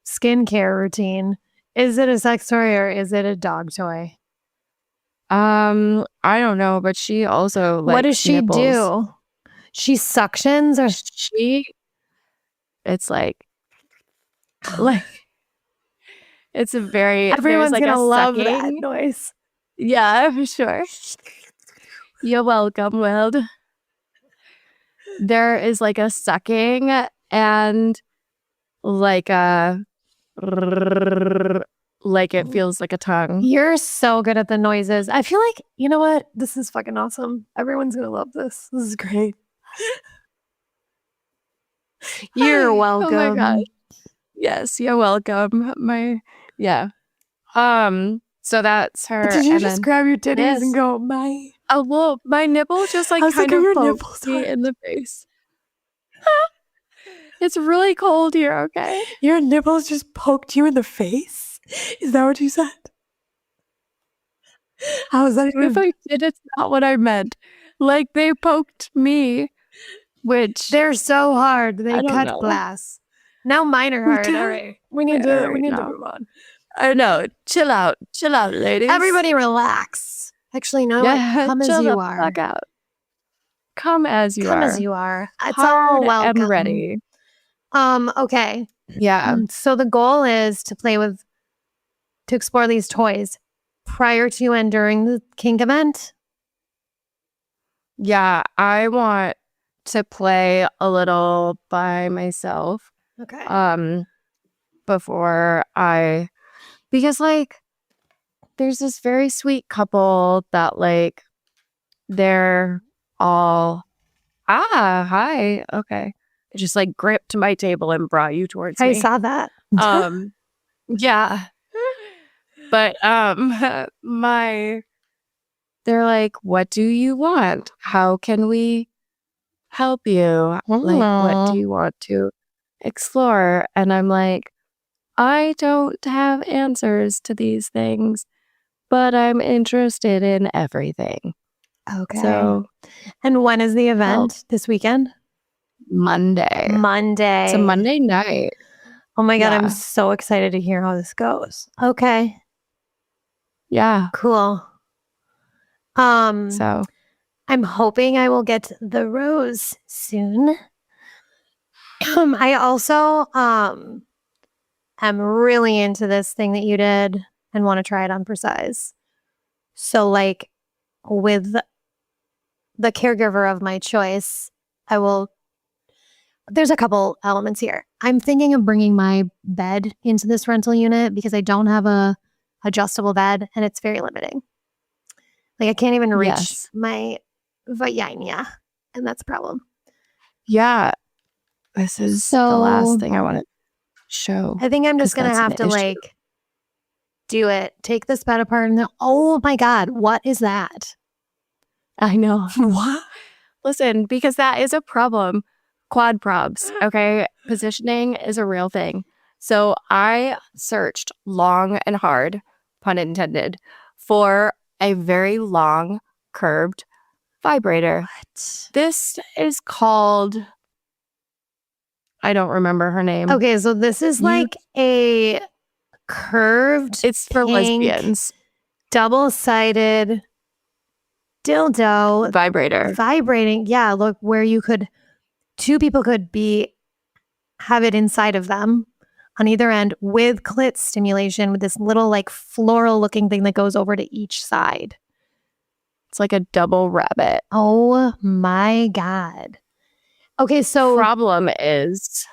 A: skincare routine? Is it a sex toy or is it a dog toy?
B: I don't know, but she also like.
A: What does she do? She suctions or
B: it's like it's a very
A: everyone's
B: like
A: gonna love that noise.
B: Yeah, for sure. You're welcome, world. There is like a sucking and like a like it feels like a tongue.
A: You're so good at the noises. I feel like, you know what? This is fucking awesome. Everyone's gonna love this. This is great. You're welcome.
B: Oh my God. Yes, you're welcome. So that's her.
A: Did you just grab your titties and go, my?
B: Oh, well, my nipple just like kind of poked me in the face. It's really cold here, okay?
A: Your nipples just poked you in the face? Is that what you said? How is that?
B: If I did, it's not what I meant. Like they poked me, which
A: they're so hard. They cut glass. Now mine are hard. All right. We need to
B: no.
A: move on.
B: I know. Chill out, ladies.
A: Everybody relax. Actually, no, come as
B: chill
A: you
B: the
A: are.
B: fuck out. Come as you
A: Come
B: are.
A: as you are. It's
B: Hard
A: all welcome.
B: and ready.
A: Okay.
B: Yeah.
A: So the goal is to explore these toys prior to and during the kink event.
B: Yeah, I want to play a little by myself.
A: Okay.
B: Before because like there's this very sweet couple that like they're all hi, okay. It just like gripped my table and brought you towards me.
A: I saw that.
B: Yeah. But they're like, what do you want? How can we help you? Like, what do you want to explore? And I'm like, I don't have answers to these things, but I'm interested in everything.
A: Okay.
B: So,
A: and when is the event? This weekend?
B: Monday.
A: Monday.
B: It's a Monday night.
A: Oh my God,
B: Yeah.
A: I'm so excited to hear how this goes. Okay.
B: Yeah.
A: Cool.
B: So
A: I'm hoping I will get the rose soon. I also am really into this thing that you did and want to try it on for size. So like with the caregiver of my choice, there's a couple elements here. I'm thinking of bringing my bed into this rental unit because I don't have a adjustable bed and it's very limiting. Like I can't even reach my vagina, and that's a problem.
B: Yeah. This is the last thing I want to show.
A: I think I'm just going to have to like do it. Take this bed apart and then, oh my God, what is that?
B: I know.
A: What?
B: Listen, because that is a problem. Quad probs, okay? Positioning is a real thing. So I searched long and hard, pun intended, for a very long, curved vibrator.
A: What?
B: This is called, I don't remember her name.
A: Okay, so this is like a curved,
B: it's for lesbians,
A: double-sided dildo
B: vibrator.
A: Vibrating. Yeah, look, where two people could have it inside of them on either end with clit stimulation with this little like floral looking thing that goes over to each side.
B: It's like a double rabbit.
A: Oh my God. Okay, so
B: problem is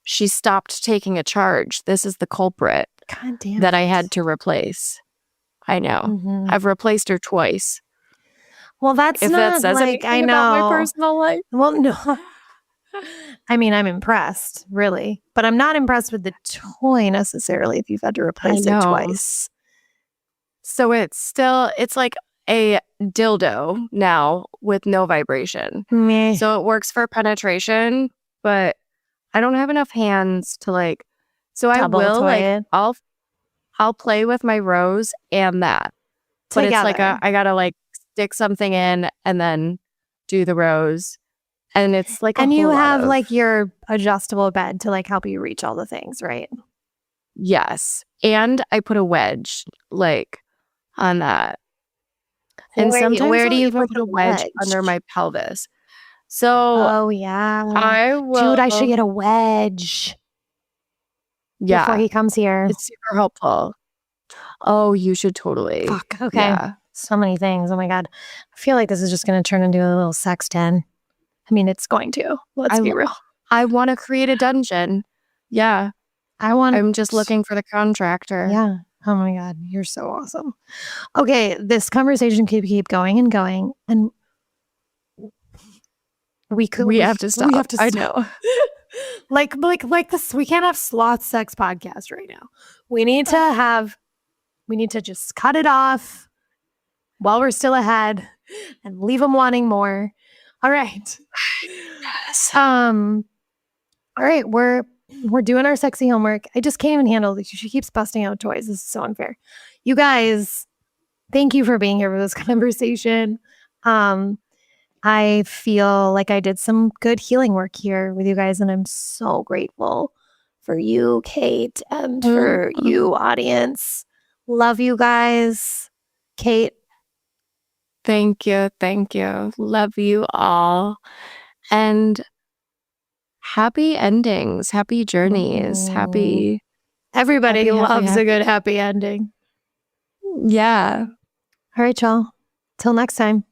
B: she stopped taking a charge. This is the culprit.
A: God damn
B: that I had to replace. I know.
A: Mm-hmm.
B: I've replaced her twice.
A: Well, that's
B: if
A: not
B: that says
A: like I know
B: about my personal life.
A: Well, no. I mean, I'm impressed, really, but I'm not impressed with the toy necessarily. If you've had to replace it twice,
B: so it's like a dildo now with no vibration.
A: Meh.
B: So it works for penetration, but I don't have enough hands to like. So
A: Double
B: I will
A: toy
B: like
A: it.
B: I'll play with my rose and that, but it's like I gotta like stick something in and then do the rose. And it's like
A: and you have like your adjustable bed to like help you reach all the things, right?
B: Yes. And I put a wedge like on that. And sometimes
A: where do you
B: even put a wedge under my pelvis. So
A: oh yeah. Dude, I should get a wedge.
B: Yeah.
A: Before he comes here.
B: It's super helpful. Oh, you should totally.
A: Fuck. Okay.
B: Yeah.
A: So many things. Oh my God. I feel like this is just going to turn into a little sex den. I mean, it's going to. Let's be real.
B: I want to create a dungeon. Yeah. I'm just looking for the contractor.
A: Yeah. Oh my God. You're so awesome. Okay. This conversation could keep going and going. And we have to stop.
B: We have to stop. I know.
A: like this. We can't have Sloth Sex podcast right now. We need to just cut it off while we're still ahead and leave them wanting more. All right.
B: Yes.
A: All right. We're doing our sexy homework. I just can't even handle this. She keeps busting out toys. This is so unfair. You guys, thank you for being here for this conversation. I feel like I did some good healing work here with you guys, and I'm so grateful for you, Kate, and for you, audience. Love you guys. Kate.
B: Thank you. Thank you. Love you all. And happy endings, happy journeys, happy.
A: Everybody
B: Happy, happy,
A: loves a
B: happy.
A: good happy ending.
B: Yeah.
A: All right, y'all. Till next time.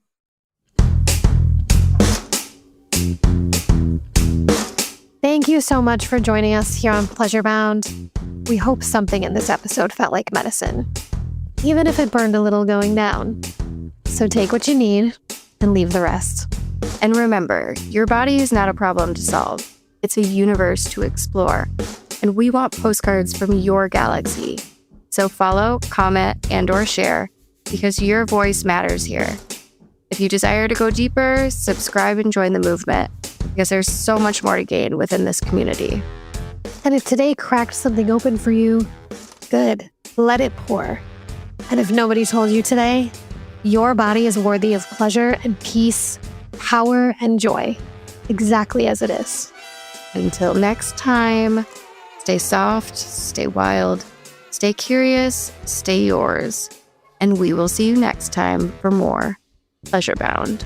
A: Thank you so much for joining us here on Pleasure Bound. We hope something in this episode felt like medicine, even if it burned a little going down. So take what you need and leave the rest.
B: And remember, your body is not a problem to solve. It's a universe to explore. And we want postcards from your galaxy. So follow, comment, and/or share, because your voice matters here. If you desire to go deeper, subscribe and join the movement, because there's so much more to gain within this community.
A: And if today cracked something open for you, good. Let it pour. And if nobody told you today, your body is worthy of pleasure and peace, power and joy, exactly as it is.
B: Until next time, stay soft, stay wild, stay curious, stay yours. And we will see you next time for more Pleasure Bound.